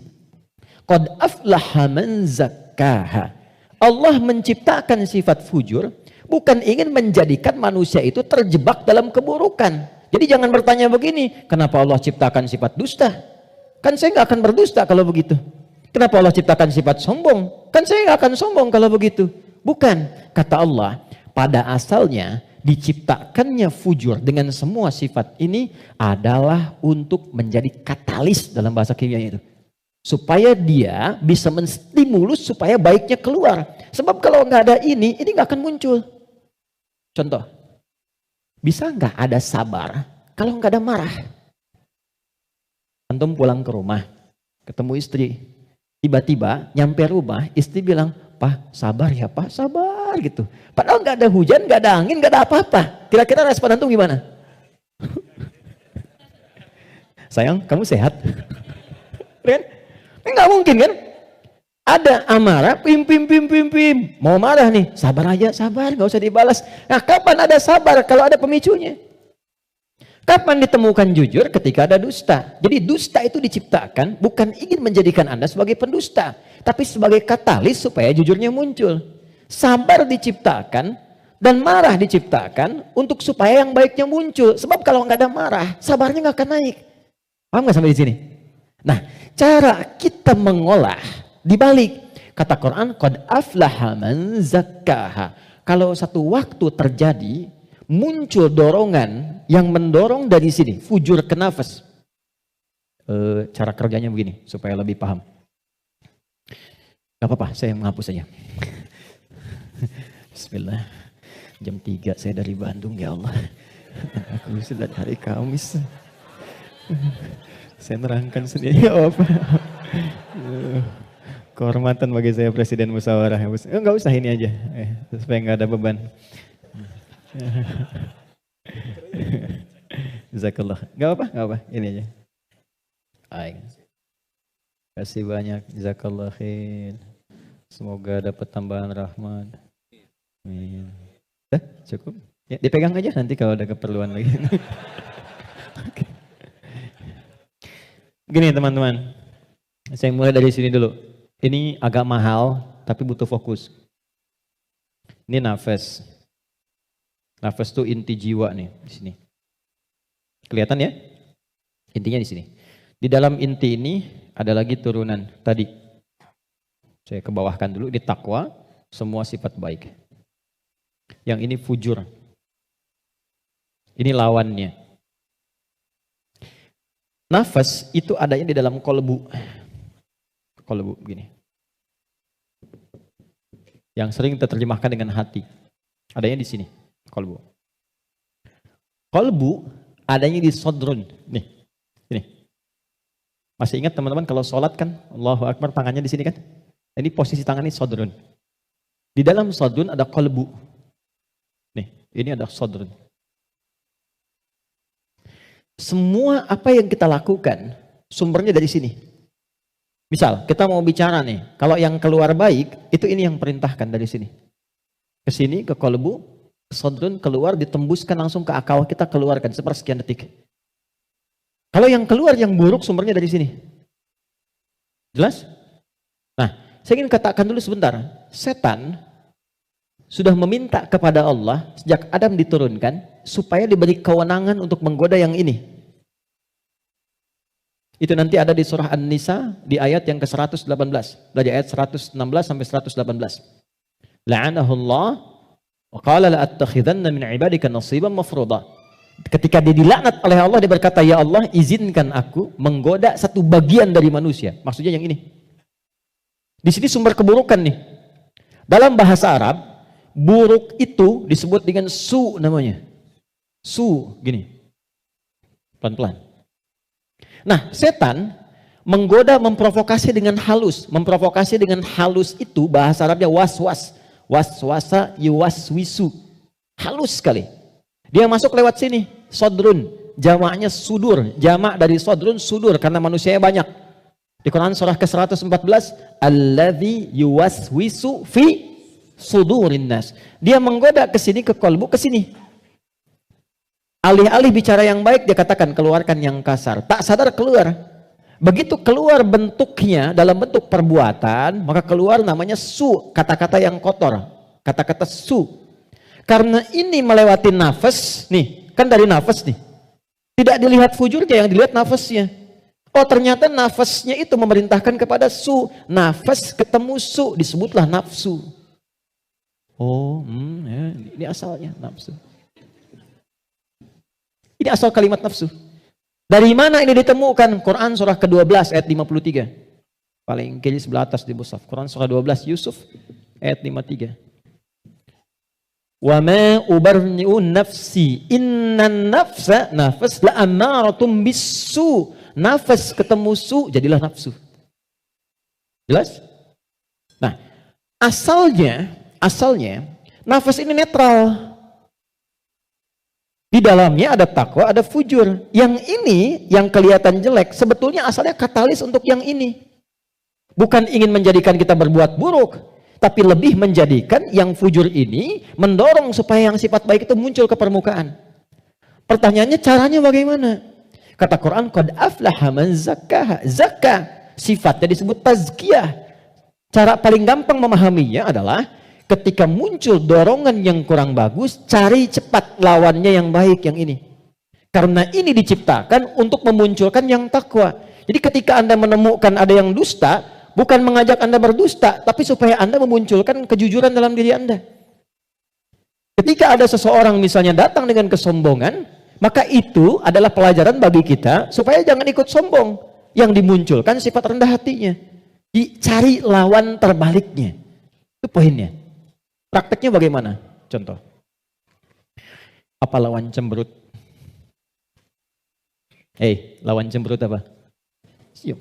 S2: Qad aflaha man zakkaha. Allah menciptakan sifat fujur, bukan ingin menjadikan manusia itu terjebak dalam keburukan. Jadi jangan bertanya begini, kenapa Allah ciptakan sifat dusta? Kan saya nggak akan berdusta kalau begitu. Kenapa Allah ciptakan sifat sombong? Kan saya nggak akan sombong kalau begitu. Bukan, kata Allah, pada asalnya diciptakannya fujur dengan semua sifat ini adalah untuk menjadi katalis dalam bahasa kimianya itu. Supaya dia bisa menstimulus supaya baiknya keluar. Sebab kalau nggak ada ini nggak akan muncul. Contoh, bisa nggak ada sabar kalau nggak ada marah? Antum pulang ke rumah, ketemu istri. Tiba-tiba nyampe rumah, istri bilang, "Pak, sabar ya Pak, sabar," gitu. Padahal nggak ada hujan, nggak ada angin, nggak ada apa-apa. Kira-kira respon antum gimana? Sayang, kamu sehat? Kan? Nggak mungkin kan? Ada amarah, pim. Mau marah nih, sabar aja, sabar, nggak usah dibalas. Nah, kapan ada sabar kalau ada pemicunya? Kapan ditemukan jujur? Ketika ada dusta. Jadi dusta itu diciptakan bukan ingin menjadikan Anda sebagai pendusta, tapi sebagai katalis supaya jujurnya muncul. Sabar diciptakan dan marah diciptakan untuk supaya yang baiknya muncul. Sebab kalau nggak ada marah, sabarnya nggak akan naik. Paham nggak sampai di sini? Nah, cara kita mengolah dibalik. Kata Quran, qad aflaha man zakkaha. Kalau satu waktu terjadi muncul dorongan yang mendorong dari sini, fujur ke nafas. Cara kerjanya begini, supaya lebih paham. Gak apa-apa, saya menghapus saja. Bismillah. Jam 3 saya dari Bandung, ya Allah. Aku sudah hari Kamis. Saya nerangkan sendiri. Kehormatan bagi saya Presiden Musyawarah. Enggak usah ini aja, supaya nggak ada beban. Jazakallah. Gak apa, ini aja. Baik. Kasih banyak, jazakallah khair. Semoga dapat tambahan rahmat. Amin. Cukup? Ya, dipegang aja nanti kalau ada keperluan lagi. Okay. Gini teman-teman, saya mulai dari sini dulu. Ini agak mahal, tapi butuh fokus. Ini nafas. Nafas itu inti jiwa nih di sini. Kelihatan ya? Intinya di sini. Di dalam inti ini ada lagi turunan tadi. Saya kebawahkan dulu di takwa, semua sifat baik. Yang ini fujur. Ini lawannya. Nafas itu adanya di dalam kolbu. Kolbu gini. Yang sering terjemahkan dengan hati. Adanya di sini, kolbu. Kolbu adanya di sodrun. Nih, ini. Masih ingat teman-teman kalau sholat kan, Allahu Akbar tangannya di sini kan? Ini posisi tangan ini sodrun. Di dalam sodrun ada kolbu. Nih, ini ada sodrun. Semua apa yang kita lakukan, sumbernya dari sini. Misal, kita mau bicara nih, kalau yang keluar baik, itu ini yang perintahkan dari sini. Ke sini, ke kolbu, sodrun keluar, ditembuskan langsung ke akal kita, keluarkan sepersekian detik. Kalau yang keluar, yang buruk, sumbernya dari sini. Jelas? Nah, saya ingin katakan dulu sebentar. Setan sudah meminta kepada Allah, sejak Adam diturunkan, supaya diberi kewenangan untuk menggoda yang ini. Itu nanti ada di surah An-Nisa di ayat yang ke-118. Dari ayat 116 sampai 118. La'anahullah wa qala la'attakhidanna min ibadika nasiban mafruḍa. Ketika dia dilaknat oleh Allah, dia berkata, ya Allah izinkan aku menggoda satu bagian dari manusia. Maksudnya yang ini. Di sini sumber keburukan nih. Dalam bahasa Arab, buruk itu disebut dengan su namanya. Su, gini. Pelan-pelan. Nah, setan menggoda, memprovokasi dengan halus. Memprovokasi dengan halus itu bahasa Arabnya waswas. Waswasa yuwaswisu. Halus sekali. Dia masuk lewat sini. Sodrun. Jamaknya sudur. Jamak dari sodrun sudur. Karena manusianya banyak. Di Quran surah ke-114. Alladzi yuwaswisu fi sudurin nas. Dia menggoda ke sini, ke kolbu, ke sini. Alih-alih bicara yang baik, dia katakan keluarkan yang kasar. Tak sadar keluar. Begitu keluar bentuknya dalam bentuk perbuatan, maka keluar namanya su, kata-kata yang kotor. Kata-kata su. Karena ini melewati nafas, nih, kan dari nafas nih. Tidak dilihat fujurnya, yang dilihat nafasnya. Oh, ternyata nafasnya itu memerintahkan kepada su. Nafas ketemu su, disebutlah nafsu. Oh, ya, ini asalnya nafsu. Ini asal kalimat nafsu. Dari mana ini ditemukan? Quran surah ke-12 ayat 53. Paling kiri sebelah atas di mushaf. Quran surah 12 Yusuf ayat 53. Wa ma ubarni'u nafsi innan nafsa nafas la ammaratum bisu. Nafas ketemu su jadilah nafsu. Jelas? Nah, asalnya nafas ini netral. Di dalamnya ada takwa, ada fujur. Yang ini, yang kelihatan jelek, sebetulnya asalnya katalis untuk yang ini. Bukan ingin menjadikan kita berbuat buruk, tapi lebih menjadikan yang fujur ini mendorong supaya yang sifat baik itu muncul ke permukaan. Pertanyaannya caranya bagaimana? Kata Quran, qad aflaha man zakkaha. Zakka, sifatnya disebut tazkiyah. Cara paling gampang memahaminya adalah ketika muncul dorongan yang kurang bagus, cari cepat lawannya yang baik, yang ini. Karena ini diciptakan untuk memunculkan yang takwa. Jadi ketika Anda menemukan ada yang dusta, bukan mengajak Anda berdusta, tapi supaya Anda memunculkan kejujuran dalam diri Anda. Ketika ada seseorang misalnya datang dengan kesombongan, maka itu adalah pelajaran bagi kita supaya jangan ikut sombong. Yang dimunculkan sifat rendah hatinya. Dicari lawan terbaliknya. Itu poinnya. Prakteknya bagaimana? Contoh. Apa lawan cemberut? Lawan cemberut apa? Senyum.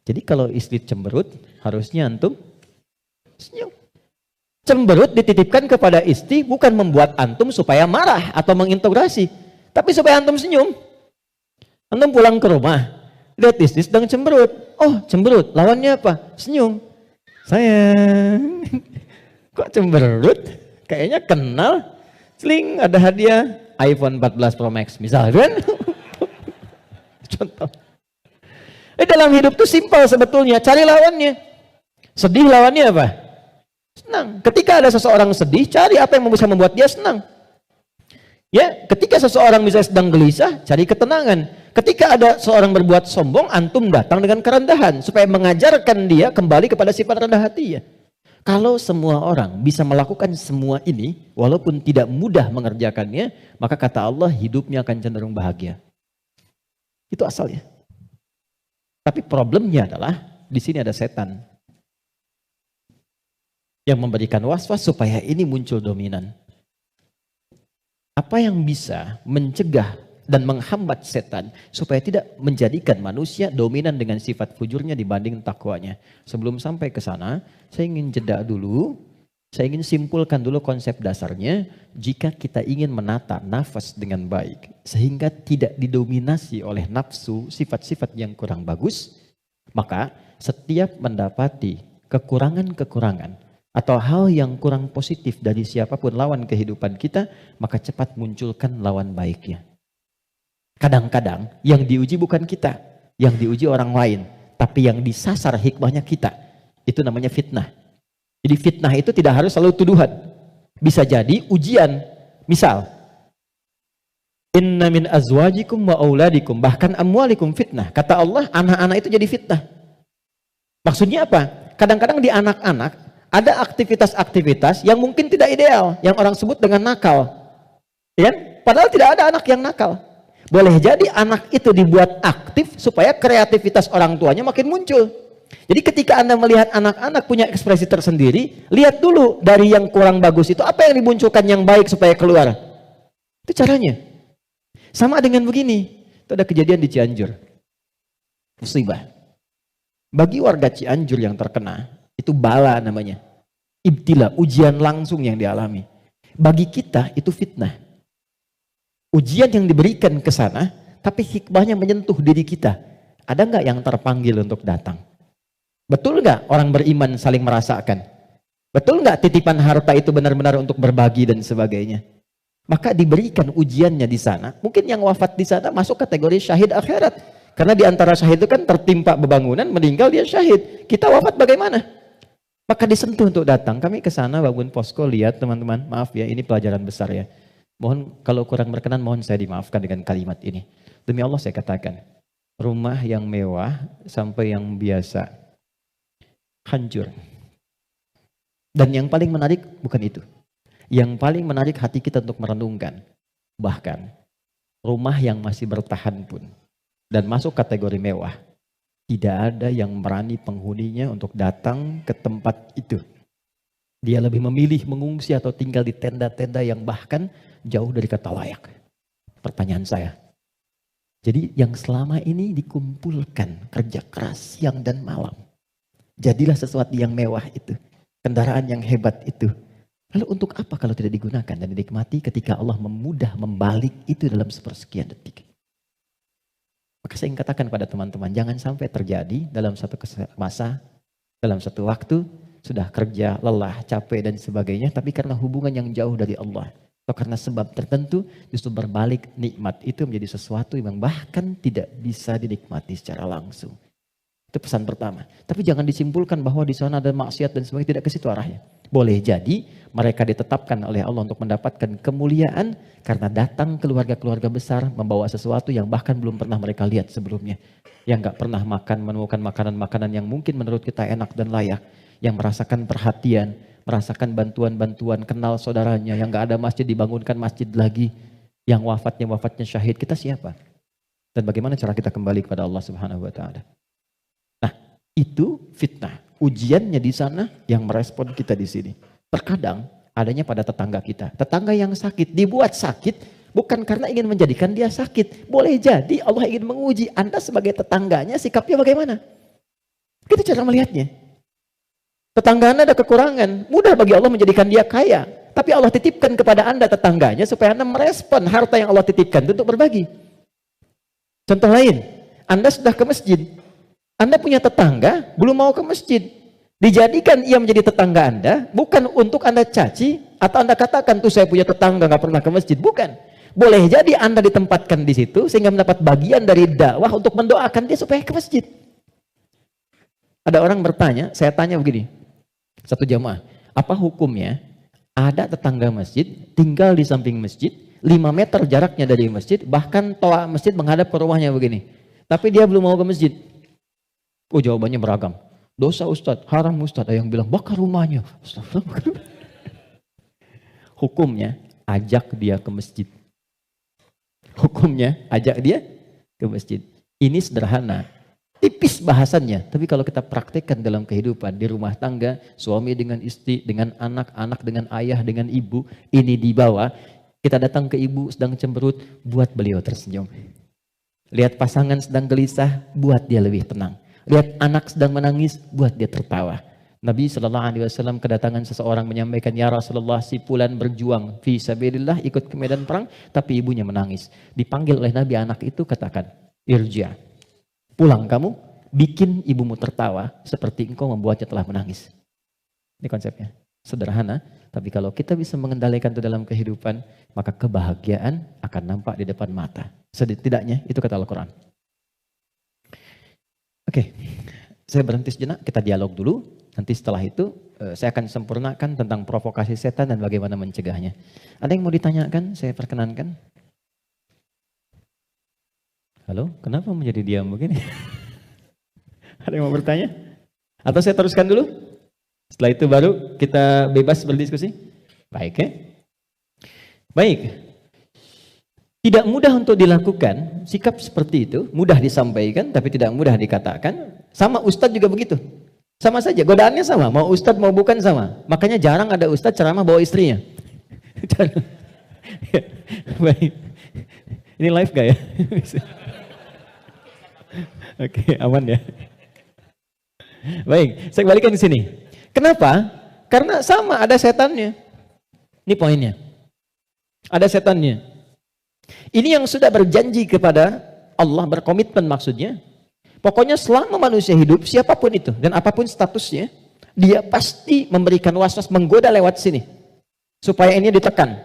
S2: Jadi kalau istri cemberut, harusnya antum senyum. Cemberut dititipkan kepada istri bukan membuat antum supaya marah atau mengintegrasi, tapi supaya antum senyum. Antum pulang ke rumah, lihat istri sedang cemberut. Oh, cemberut. Lawannya apa? Senyum. Sayang. Kok cemberut? Kayaknya kenal. Sling, ada hadiah iPhone 14 Pro Max misalnya kan. Contoh. dalam hidup itu simpel sebetulnya, cari lawannya. Sedih lawannya apa? Senang. Ketika ada seseorang sedih, cari apa yang bisa membuat dia senang. Ya, ketika seseorang bisa sedang gelisah, cari ketenangan. Ketika ada seorang berbuat sombong, antum datang dengan kerendahan supaya mengajarkan dia kembali kepada sifat rendah hati ya. Kalau semua orang bisa melakukan semua ini, walaupun tidak mudah mengerjakannya, maka kata Allah hidupnya akan cenderung bahagia. Itu asalnya. Tapi problemnya adalah di sini ada setan yang memberikan was-was supaya ini muncul dominan. Apa yang bisa mencegah dan menghambat setan supaya tidak menjadikan manusia dominan dengan sifat fujurnya dibanding takwanya? Sebelum sampai ke sana, saya ingin jeda dulu. Saya ingin simpulkan dulu konsep dasarnya. Jika kita ingin menata nafas dengan baik, sehingga tidak didominasi oleh nafsu, sifat-sifat yang kurang bagus, maka setiap mendapati kekurangan-kekurangan atau hal yang kurang positif dari siapapun lawan kehidupan kita, maka cepat munculkan lawan baiknya. Kadang-kadang yang diuji bukan kita, yang diuji orang lain, tapi yang disasar hikmahnya kita. Itu namanya fitnah. Jadi fitnah itu tidak harus selalu tuduhan. Bisa jadi ujian. Misal, inna min azwajikum wa auladikum, bahkan amwalikum fitnah. Kata Allah, anak-anak itu jadi fitnah. Maksudnya apa? Kadang-kadang di anak-anak ada aktivitas-aktivitas yang mungkin tidak ideal, yang orang sebut dengan nakal. Ya? Padahal tidak ada anak yang nakal. Boleh jadi anak itu dibuat aktif supaya kreativitas orang tuanya makin muncul. Jadi ketika Anda melihat anak-anak punya ekspresi tersendiri, lihat dulu dari yang kurang bagus itu apa yang dimunculkan yang baik supaya keluar. Itu caranya. Sama dengan begini, itu ada kejadian di Cianjur. Musibah. Bagi warga Cianjur yang terkena, itu bala namanya. Ibtila, ujian langsung yang dialami. Bagi kita itu fitnah. Ujian yang diberikan ke sana, tapi hikmahnya menyentuh diri kita. Ada nggak yang terpanggil untuk datang? Betul nggak orang beriman saling merasakan? Betul nggak titipan harta itu benar-benar untuk berbagi dan sebagainya? Maka diberikan ujiannya di sana. Mungkin yang wafat di sana masuk kategori syahid akhirat. Karena di antara syahid itu kan tertimpa bebangunan, meninggal dia syahid. Kita wafat bagaimana? Maka disentuh untuk datang. Kami ke sana bangun posko, lihat teman-teman, maaf ya, ini pelajaran besar ya. Mohon kalau kurang berkenan, mohon saya dimaafkan dengan kalimat ini. Demi Allah saya katakan, rumah yang mewah sampai yang biasa hancur. Dan yang paling menarik bukan itu. Yang paling menarik hati kita untuk merenungkan. Bahkan rumah yang masih bertahan pun dan masuk kategori mewah, tidak ada yang berani penghuninya untuk datang ke tempat itu. Dia lebih memilih mengungsi atau tinggal di tenda-tenda yang bahkan jauh dari kata layak. Pertanyaan saya, jadi yang selama ini dikumpulkan kerja keras siang dan malam, jadilah sesuatu yang mewah itu, kendaraan yang hebat itu. Lalu untuk apa kalau tidak digunakan dan dinikmati ketika Allah memudah membalik itu dalam sepersekian detik? Maka saya ingin katakan pada teman-teman, jangan sampai terjadi dalam satu masa, dalam satu waktu, sudah kerja, lelah, capek dan sebagainya, tapi karena hubungan yang jauh dari Allah, atau karena sebab tertentu, justru berbalik nikmat itu menjadi sesuatu yang bahkan tidak bisa dinikmati secara langsung. Itu pesan pertama. Tapi jangan disimpulkan bahwa di sana ada maksiat dan sebagainya, tidak ke situ arahnya. Boleh jadi mereka ditetapkan oleh Allah untuk mendapatkan kemuliaan karena datang keluarga-keluarga besar membawa sesuatu yang bahkan belum pernah mereka lihat sebelumnya. Yang gak pernah menemukan makanan-makanan yang mungkin menurut kita enak dan layak. Yang merasakan perhatian, merasakan bantuan-bantuan, kenal saudaranya. Yang gak ada masjid, dibangunkan masjid lagi. Yang wafatnya syahid, kita siapa? Dan bagaimana cara kita kembali kepada Allah Subhanahu wa Ta'ala? Nah, itu fitnah. Ujiannya di sana yang merespon kita di sini. Terkadang adanya pada tetangga kita. Tetangga yang sakit dibuat sakit bukan karena ingin menjadikan dia sakit. Boleh jadi Allah ingin menguji Anda sebagai tetangganya, sikapnya bagaimana. Itu cara melihatnya. Tetangga Anda ada kekurangan, mudah bagi Allah menjadikan dia kaya. Tapi Allah titipkan kepada Anda tetangganya supaya Anda merespon harta yang Allah titipkan untuk berbagi. Contoh lain, Anda sudah ke masjid. Anda punya tetangga, belum mau ke masjid. Dijadikan ia menjadi tetangga Anda, bukan untuk Anda caci, atau Anda katakan, tuh saya punya tetangga gak pernah ke masjid. Bukan. Boleh jadi Anda ditempatkan di situ, sehingga mendapat bagian dari dakwah untuk mendoakan dia supaya ke masjid. Ada orang bertanya, saya tanya begini, satu jamaah, apa hukumnya ada tetangga masjid, tinggal di samping masjid, 5 meter jaraknya dari masjid, bahkan toa masjid menghadap ke rumahnya begini. Tapi dia belum mau ke masjid. Oh, jawabannya beragam. Dosa Ustadz, haram Ustadz. Ada yang bilang, bakar rumahnya. Hukumnya, ajak dia ke masjid. Hukumnya, ajak dia ke masjid. Ini sederhana. Tipis bahasannya. Tapi kalau kita praktekkan dalam kehidupan, di rumah tangga, suami dengan istri, dengan anak, anak dengan ayah, dengan ibu, ini dibawa. Kita datang ke ibu sedang cemberut, buat beliau tersenyum. Lihat pasangan sedang gelisah, buat dia lebih tenang. Lihat anak sedang menangis, buat dia tertawa. Nabi SAW kedatangan seseorang menyampaikan, ya Rasulullah, si fulan berjuang fi sabilillah, ikut ke medan perang, tapi ibunya menangis. Dipanggil oleh Nabi, anak itu katakan, irja, pulang kamu, bikin ibumu tertawa seperti engkau membuatnya telah menangis. Ini konsepnya. Sederhana, tapi kalau kita bisa mengendalikan itu dalam kehidupan, maka kebahagiaan akan nampak di depan mata. Setidaknya itu kata Al-Quran. Oke, saya berhenti sejenak, kita dialog dulu. Nanti setelah itu saya akan sempurnakan tentang provokasi setan dan bagaimana mencegahnya. Ada yang mau ditanyakan? Saya perkenankan. Halo, kenapa menjadi diam begini? Ada yang mau bertanya? Atau saya teruskan dulu? Setelah itu baru kita bebas berdiskusi? Baik ya? Baik. Tidak mudah untuk dilakukan, sikap seperti itu, mudah disampaikan tapi tidak mudah dikatakan. Sama Ustadz juga begitu. Sama saja, godaannya sama, mau Ustadz mau bukan sama. Makanya jarang ada Ustadz ceramah bawa istrinya. Baik. Ini live gak ya? Oke, aman ya. Baik, saya kembalikan ke sini. Kenapa? Karena sama, ada setannya. Ini poinnya. Ada setannya. Ini yang sudah berjanji kepada Allah, berkomitmen maksudnya. Pokoknya selama manusia hidup, siapapun itu, dan apapun statusnya, dia pasti memberikan was-was, menggoda lewat sini. Supaya ini ditekan.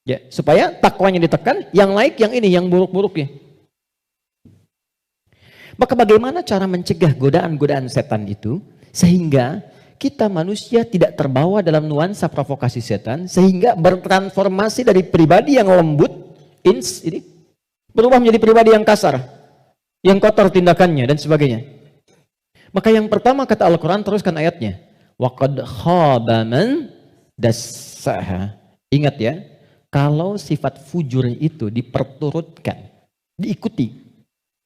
S2: Ya, supaya takwanya ditekan, yang naik yang ini, yang buruk-buruknya. Maka bagaimana cara mencegah godaan-godaan setan itu, sehingga kita manusia tidak terbawa dalam nuansa provokasi setan, sehingga bertransformasi dari pribadi yang lembut, ini, berubah menjadi pribadi yang kasar, yang kotor tindakannya dan sebagainya. Maka yang pertama kata Al-Quran, teruskan ayatnya. وَقَدْ خَابَ مَنْ دَسَّاهَا. Ingat ya, kalau sifat fujur itu diperturutkan, diikuti,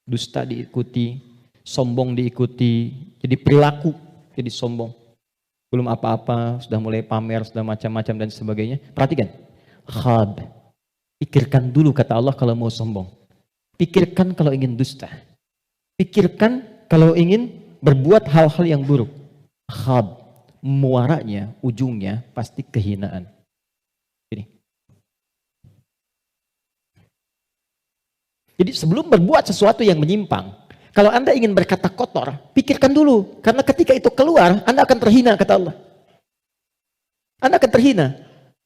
S2: dusta diikuti, sombong diikuti, jadi perilaku, jadi sombong. Belum apa-apa, sudah mulai pamer, sudah macam-macam dan sebagainya. Perhatikan, khab. Pikirkan dulu kata Allah kalau mau sombong. Pikirkan kalau ingin dusta. Pikirkan kalau ingin berbuat hal-hal yang buruk. Khab. Muaranya, ujungnya pasti kehinaan. Ini. Jadi sebelum berbuat sesuatu yang menyimpang, kalau Anda ingin berkata kotor, pikirkan dulu. Karena ketika itu keluar, Anda akan terhina, kata Allah. Anda akan terhina.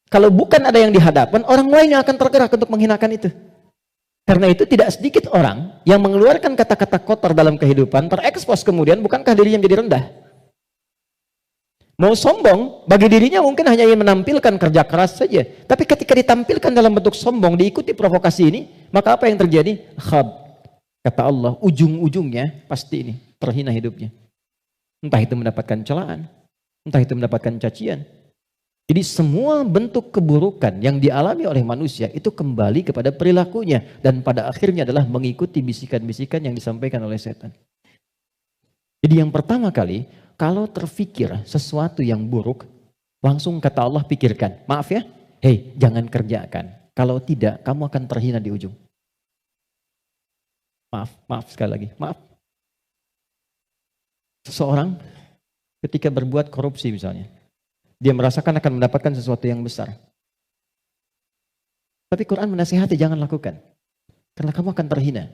S2: Kalau bukan ada yang di hadapan, orang lain yang akan tergerak untuk menghinakan itu. Karena itu tidak sedikit orang yang mengeluarkan kata-kata kotor dalam kehidupan, terekspos kemudian, bukankah dirinya menjadi rendah? Mau sombong, bagi dirinya mungkin hanya ingin menampilkan kerja keras saja. Tapi ketika ditampilkan dalam bentuk sombong, diikuti provokasi ini, maka apa yang terjadi? Khab. Kata Allah, ujung-ujungnya pasti ini, terhina hidupnya. Entah itu mendapatkan celaan, entah itu mendapatkan cacian. Jadi semua bentuk keburukan yang dialami oleh manusia itu kembali kepada perilakunya. Dan pada akhirnya adalah mengikuti bisikan-bisikan yang disampaikan oleh setan. Jadi yang pertama kali, kalau terfikir sesuatu yang buruk, langsung kata Allah pikirkan. Maaf ya, hei jangan kerjakan. Kalau tidak, kamu akan terhina di ujung. Maaf sekali lagi, maaf. Seseorang ketika berbuat korupsi misalnya, dia merasakan akan mendapatkan sesuatu yang besar. Tapi Quran menasihati jangan lakukan. Karena kamu akan terhina.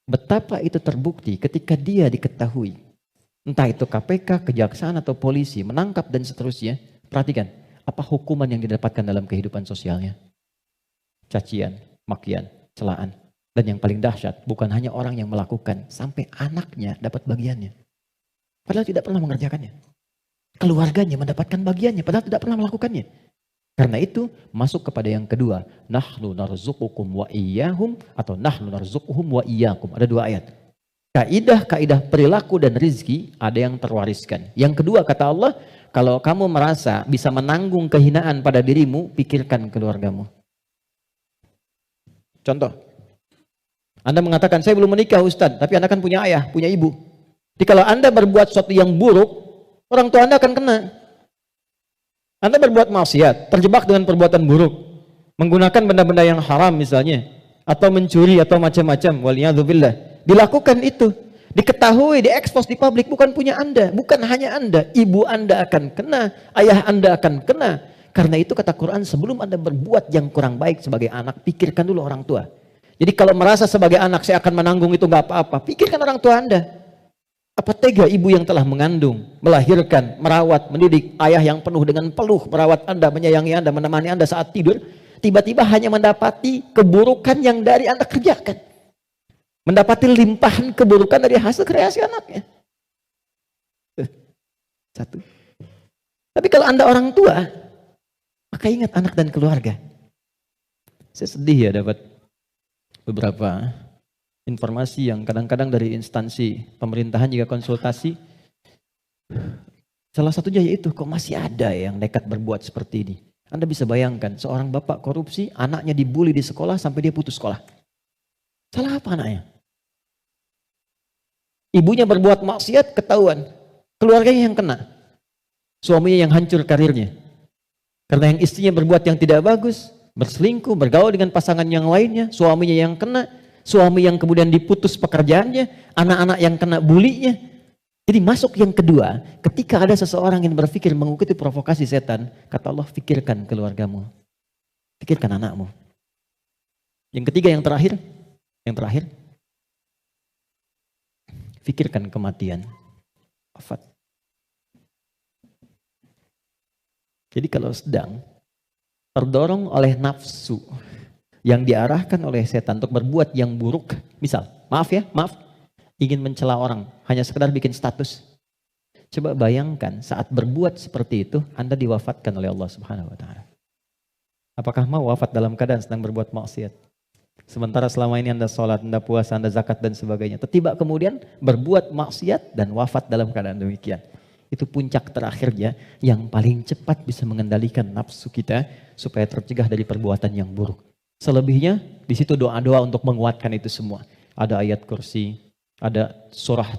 S2: Betapa itu terbukti ketika dia diketahui. Entah itu KPK, kejaksaan atau polisi, menangkap dan seterusnya. Perhatikan, apa hukuman yang didapatkan dalam kehidupan sosialnya. Cacian, makian, celaan. Dan yang paling dahsyat, bukan hanya orang yang melakukan, sampai anaknya dapat bagiannya. padahal tidak pernah mengerjakannya. Keluarganya mendapatkan bagiannya, padahal tidak pernah melakukannya. Karena itu masuk kepada yang kedua, nahnu narzuqukum wa iyyahum atau nahnu narzuquhum wa iyyakum. Ada dua ayat. Kaidah-kaidah perilaku dan rizki ada yang terwariskan. Yang kedua kata Allah, kalau kamu merasa bisa menanggung kehinaan pada dirimu, pikirkan keluargamu. Contoh, Anda mengatakan saya belum menikah Ustadz, tapi Anda kan punya ayah, punya ibu. Jadi kalau Anda berbuat sesuatu yang buruk, orang tua Anda akan kena. Anda berbuat maksiat, terjebak dengan perbuatan buruk, menggunakan benda-benda yang haram misalnya, atau mencuri atau macam-macam, waliyadzubillah. Dilakukan itu, diketahui, diekspos di publik, bukan punya Anda, bukan hanya Anda, ibu Anda akan kena, ayah Anda akan kena. Karena itu kata Quran, sebelum Anda berbuat yang kurang baik sebagai anak, pikirkan dulu orang tua. Jadi kalau merasa sebagai anak saya akan menanggung itu nggak apa-apa, pikirkan orang tua Anda. Apa tega ibu yang telah mengandung, melahirkan, merawat, mendidik, ayah yang penuh dengan peluh, merawat Anda, menyayangi Anda, menemani Anda saat tidur, tiba-tiba hanya mendapati keburukan yang dari Anda kerjakan. Mendapati limpahan keburukan dari hasil kreasi anaknya. Satu. Tapi kalau Anda orang tua, maka ingat anak dan keluarga. Saya sedih ya dapat beberapa informasi yang kadang-kadang dari instansi pemerintahan juga konsultasi. Salah satunya yaitu kok masih ada yang nekat berbuat seperti ini. Anda bisa bayangkan seorang bapak korupsi, anaknya dibully di sekolah sampai dia putus sekolah. Salah apa anaknya? Ibunya berbuat maksiat ketahuan, keluarganya yang kena. Suaminya yang hancur karirnya. Karena yang istrinya berbuat yang tidak bagus, berselingkuh, bergaul dengan pasangan yang lainnya, suaminya yang kena. Suami yang kemudian diputus pekerjaannya, anak-anak yang kena bulinya. Jadi masuk yang kedua, ketika ada seseorang yang berpikir mengikuti provokasi setan, kata Allah, pikirkan keluargamu, pikirkan anakmu. Yang ketiga, yang terakhir, pikirkan kematian, wafat. Jadi kalau sedang terdorong oleh nafsu, yang diarahkan oleh setan untuk berbuat yang buruk, misal, maaf, ingin mencela orang, hanya sekedar bikin status. Coba bayangkan saat berbuat seperti itu, Anda diwafatkan oleh Allah Subhanahu wa Ta'ala. Apakah mau wafat dalam keadaan sedang berbuat maksiat? Sementara selama ini Anda sholat, Anda puasa, Anda zakat dan sebagainya. Tiba kemudian berbuat maksiat dan wafat dalam keadaan demikian. Itu puncak terakhirnya yang paling cepat bisa mengendalikan nafsu kita supaya tercegah dari perbuatan yang buruk. Selebihnya di situ doa-doa untuk menguatkan itu semua. Ada ayat kursi, ada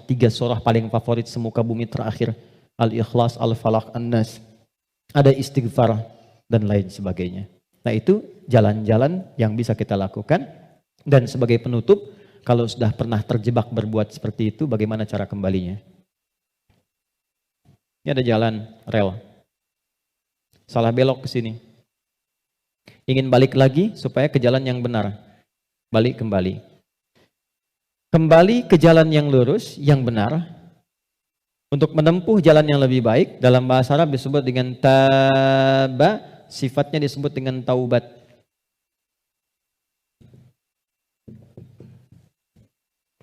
S2: tiga surah paling favorit semuka bumi terakhir, Al-Ikhlas, Al-Falaq, An-Nas. Ada istighfar dan lain sebagainya. Nah itu jalan-jalan yang bisa kita lakukan. Dan sebagai penutup, kalau sudah pernah terjebak berbuat seperti itu, bagaimana cara kembalinya? Ini ada jalan rel, salah belok ke sini. Ingin balik lagi supaya ke jalan yang benar. Balik kembali. Kembali ke jalan yang lurus, yang benar. Untuk menempuh jalan yang lebih baik, dalam bahasa Arab disebut dengan taba, sifatnya disebut dengan taubat.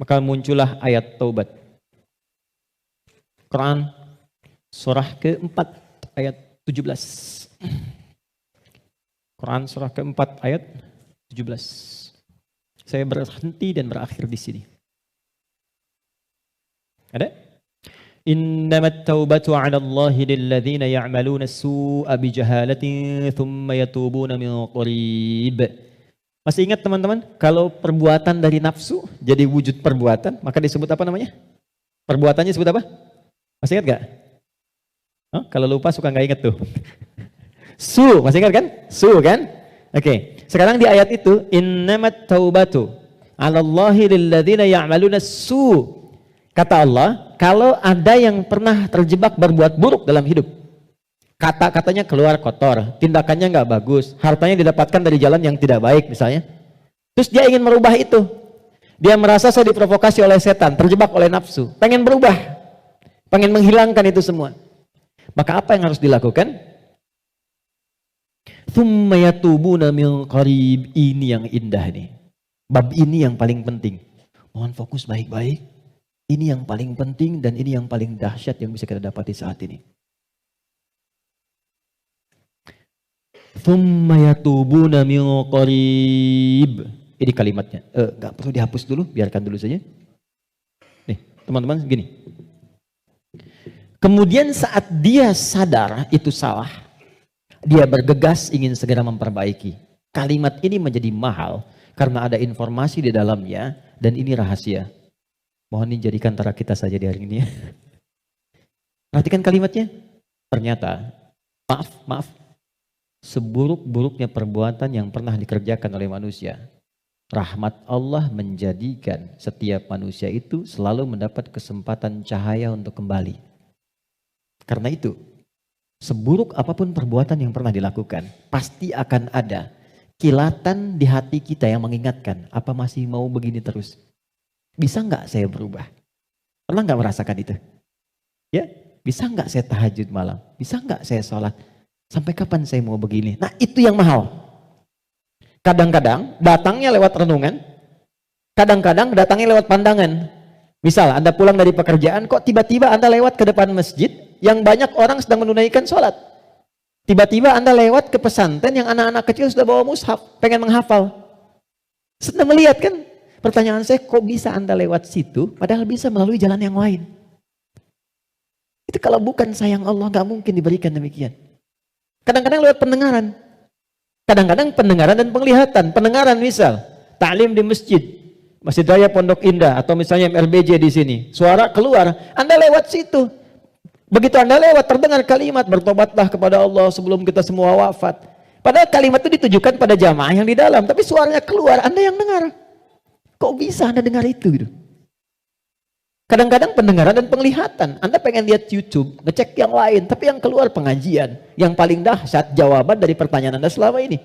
S2: Maka muncullah ayat taubat. Quran surah keempat ayat 17. Quran surah keempat ayat 17. Saya berhenti dan berakhir di sini. Ada? Innamat taubatu 'ala Allahi lilladzina ya'maluna as-su'a bijahalatin thumma yatubuna min qarib. Masih ingat teman-teman? Kalau perbuatan dari nafsu jadi wujud perbuatan, maka disebut apa namanya? Perbuatannya disebut apa? Masih ingat gak? Kalau lupa suka gak ingat tuh. Masih ingat kan? Kan? Oke. Sekarang di ayat itu, innamat taubatu 'ala Allahi lilladzina ya'maluna as-su'. Kata Allah, kalau ada yang pernah terjebak berbuat buruk dalam hidup, kata-katanya keluar kotor, tindakannya nggak bagus, hartanya didapatkan dari jalan yang tidak baik misalnya, terus dia ingin merubah itu, dia merasa saya diprovokasi oleh setan, terjebak oleh nafsu, pengen berubah, pengen menghilangkan itu semua, maka apa yang harus dilakukan? Tsumma yatubuna min qarib. Ini yang indah nih. Bab ini yang paling penting. Mohon fokus baik-baik. Ini yang paling penting dan ini yang paling dahsyat yang bisa kita dapati saat ini. Thumma yatubuna min qarib. Ini kalimatnya. Gak perlu dihapus dulu, biarkan dulu saja. Nih, teman-teman gini. Kemudian saat dia sadar itu salah, dia bergegas ingin segera memperbaiki. Kalimat ini menjadi mahal karena ada informasi di dalamnya dan ini rahasia. Mohon dijadikan antara kita saja di hari ini ya. Perhatikan kalimatnya. Ternyata, maaf, seburuk-buruknya perbuatan yang pernah dikerjakan oleh manusia, rahmat Allah menjadikan setiap manusia itu selalu mendapat kesempatan cahaya untuk kembali. Karena itu, seburuk apapun perbuatan yang pernah dilakukan, pasti akan ada kilatan di hati kita yang mengingatkan, apa masih mau begini terus? Bisa nggak saya berubah? Pernah nggak merasakan itu? Ya, bisa nggak saya tahajud malam? Bisa nggak saya sholat? Sampai kapan saya mau begini? Nah itu yang mahal. Kadang-kadang datangnya lewat renungan, kadang-kadang datangnya lewat pandangan. Misal Anda pulang dari pekerjaan, kok tiba-tiba Anda lewat ke depan masjid yang banyak orang sedang menunaikan sholat. Tiba-tiba Anda lewat ke pesantren yang anak-anak kecil sudah bawa mushaf, pengen menghafal. Sedang melihat kan? Pertanyaan saya, kok bisa Anda lewat situ padahal bisa melalui jalan yang lain? Itu kalau bukan sayang Allah gak mungkin diberikan demikian. Kadang-kadang lewat pendengaran. Kadang-kadang pendengaran dan penglihatan. Pendengaran misal, ta'lim di masjid, Masjid Raya Pondok Indah atau misalnya MRBJ di sini. Suara keluar, Anda lewat situ. Begitu Anda lewat terdengar kalimat bertobatlah kepada Allah sebelum kita semua wafat. Padahal kalimat itu ditujukan pada jamaah yang di dalam, tapi suaranya keluar, Anda yang dengar. Kok bisa Anda dengar itu gitu? Kadang-kadang pendengaran dan penglihatan. Anda pengen lihat YouTube, ngecek yang lain, tapi yang keluar pengajian. Yang paling dahsyat jawaban dari pertanyaan Anda selama ini.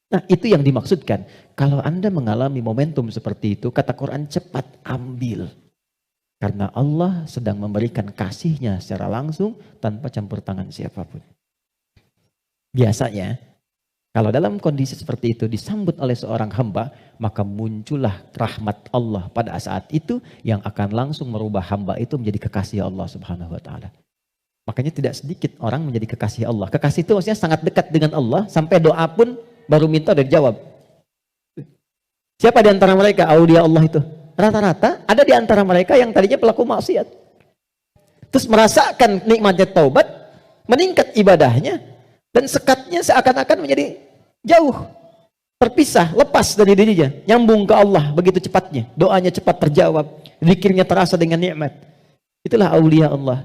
S2: Nah itu yang dimaksudkan. Kalau Anda mengalami momentum seperti itu, kata Quran cepat ambil. Karena Allah sedang memberikan kasihnya secara langsung tanpa campur tangan siapapun. Biasanya, kalau dalam kondisi seperti itu disambut oleh seorang hamba, maka muncullah rahmat Allah pada saat itu yang akan langsung merubah hamba itu menjadi kekasih Allah Subhanahu wa taala. Makanya tidak sedikit orang menjadi kekasih Allah. Kekasih itu maksudnya sangat dekat dengan Allah sampai doa pun baru minta udah dijawab. Siapa di antara mereka aulia Allah itu? Rata-rata ada di antara mereka yang tadinya pelaku maksiat. Terus merasakan nikmatnya taubat, meningkat ibadahnya, dan sekatnya seakan-akan menjadi jauh, terpisah, lepas dari dirinya, nyambung ke Allah begitu cepatnya. Doanya cepat terjawab, zikirnya terasa dengan nikmat. Itulah aulia Allah.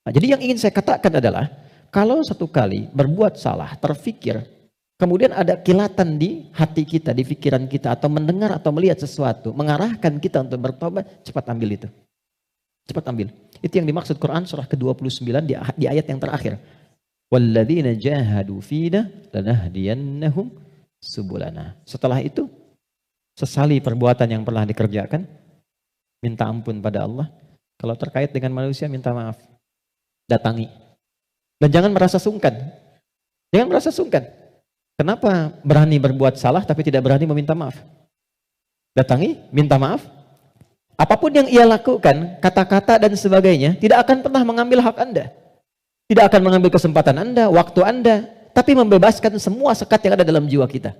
S2: Nah, jadi yang ingin saya katakan adalah, kalau satu kali berbuat salah, terfikir, kemudian ada kilatan di hati kita, di pikiran kita, atau mendengar atau melihat sesuatu, mengarahkan kita untuk bertobat, cepat ambil itu. Cepat ambil. Itu yang dimaksud Quran surah ke-29 di ayat yang terakhir. Walladzina jahadu fina lanahdiyannahum subulana. Setelah itu, sesali perbuatan yang pernah dikerjakan, minta ampun pada Allah. Kalau terkait dengan manusia, minta maaf. Datangi. Dan jangan merasa sungkan. Jangan merasa sungkan. Kenapa berani berbuat salah tapi tidak berani meminta maaf? Datangi, minta maaf. Apapun yang ia lakukan, kata-kata dan sebagainya, tidak akan pernah mengambil hak Anda. Tidak akan mengambil kesempatan Anda, waktu Anda, tapi membebaskan semua sekat yang ada dalam jiwa kita.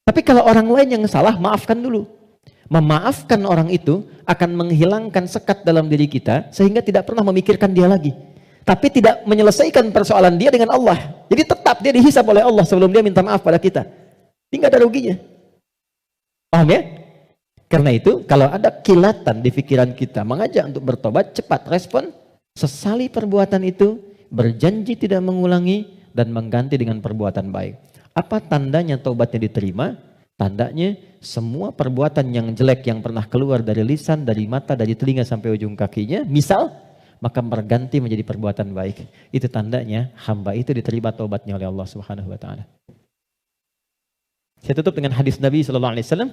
S2: Tapi kalau orang lain yang salah, maafkan dulu. Memaafkan orang itu akan menghilangkan sekat dalam diri kita, sehingga tidak pernah memikirkan dia lagi. Tapi tidak menyelesaikan persoalan dia dengan Allah. Jadi tetap dia dihisab oleh Allah sebelum dia minta maaf pada kita. Ini nggak ada ruginya. Paham ya? Karena itu kalau ada kilatan di pikiran kita mengajak untuk bertobat, cepat respon, sesali perbuatan itu, berjanji tidak mengulangi dan mengganti dengan perbuatan baik. Apa tandanya taubatnya diterima? Tandanya semua perbuatan yang jelek yang pernah keluar dari lisan, dari mata, dari telinga sampai ujung kakinya, misal, maka berganti menjadi perbuatan baik. Itu tandanya hamba itu diterima taubatnya oleh Allah Subhanahu wa taala. Saya tutup dengan hadis Nabi sallallahu alaihi wasallam.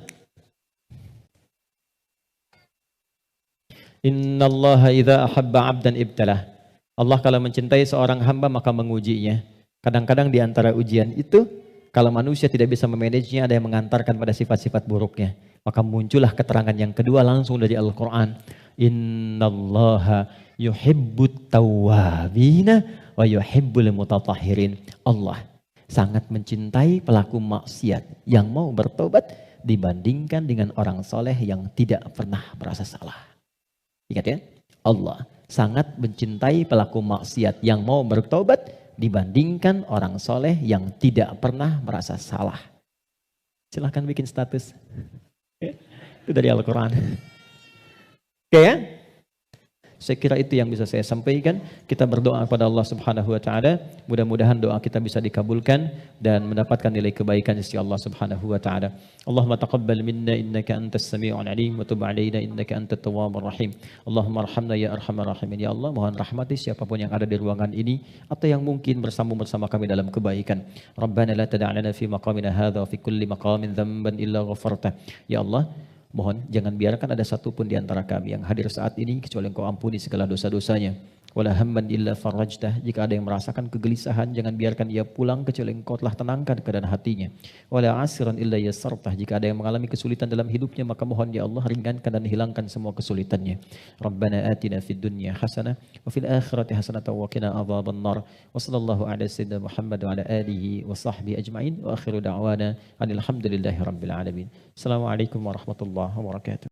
S2: Innallaha idza ahabba 'abdan ibtalah. Allah kalau mencintai seorang hamba maka mengujinya. Kadang-kadang di antara ujian itu Kalau manusia tidak bisa memanagenya, ada yang mengantarkan pada sifat-sifat buruknya. Maka muncullah keterangan yang kedua langsung dari Al-Quran. Innallaha yuhibbut tawwabina wa yuhibbul mutatahhirin. Allah sangat mencintai pelaku maksiat yang mau bertobat dibandingkan dengan orang soleh yang tidak pernah merasa salah. Ingat ya, Allah sangat mencintai pelaku maksiat yang mau bertobat dibandingkan orang soleh yang tidak pernah merasa salah. Silahkan bikin status. Itu dari Al-Quran. Oke ya? Saya kira itu yang bisa saya sampaikan. Kita berdoa kepada Allah Subhanahu wa taala, mudah-mudahan doa kita bisa dikabulkan dan mendapatkan nilai kebaikan di sisi Allah Subhanahu wa taala. Allahumma taqabbal minna innaka antas sami'ul alim wa tub 'alaina innaka antat tawwabur rahim. Allahumma arhamna ya arhamar rahimin. Ya Allah, mohon rahmati siapapun yang ada di ruangan ini atau yang mungkin bersama kami dalam kebaikan. Rabbana la tada' lana fi maqamina hadza wa fi kulli maqamin dhanban illa ghafarta. Ya Allah, mohon jangan biarkan ada satupun di antara kami yang hadir saat ini kecuali Engkau ampuni segala dosa-dosanya. Wala hamman illa farajtah. Jika ada yang merasakan kegelisahan, jangan biarkan ia pulang kecuali Engkau telah tenangkan keadaan hatinya. Wala asiran illa yassartah. Jika ada yang mengalami kesulitan dalam hidupnya, maka mohon ya Allah ringankan dan hilangkan semua kesulitannya. Rabbana atina fid dunya hasanah wa fil akhirati hasanah wa qina adzabannar. Wa sallallahu ala sayyidina Muhammad wa ala alihi wa sahbihi ajma'in wa akhiru da'wana alhamdulillahi rabbil alamin. Assalamualaikum warahmatullahi wabarakatuh.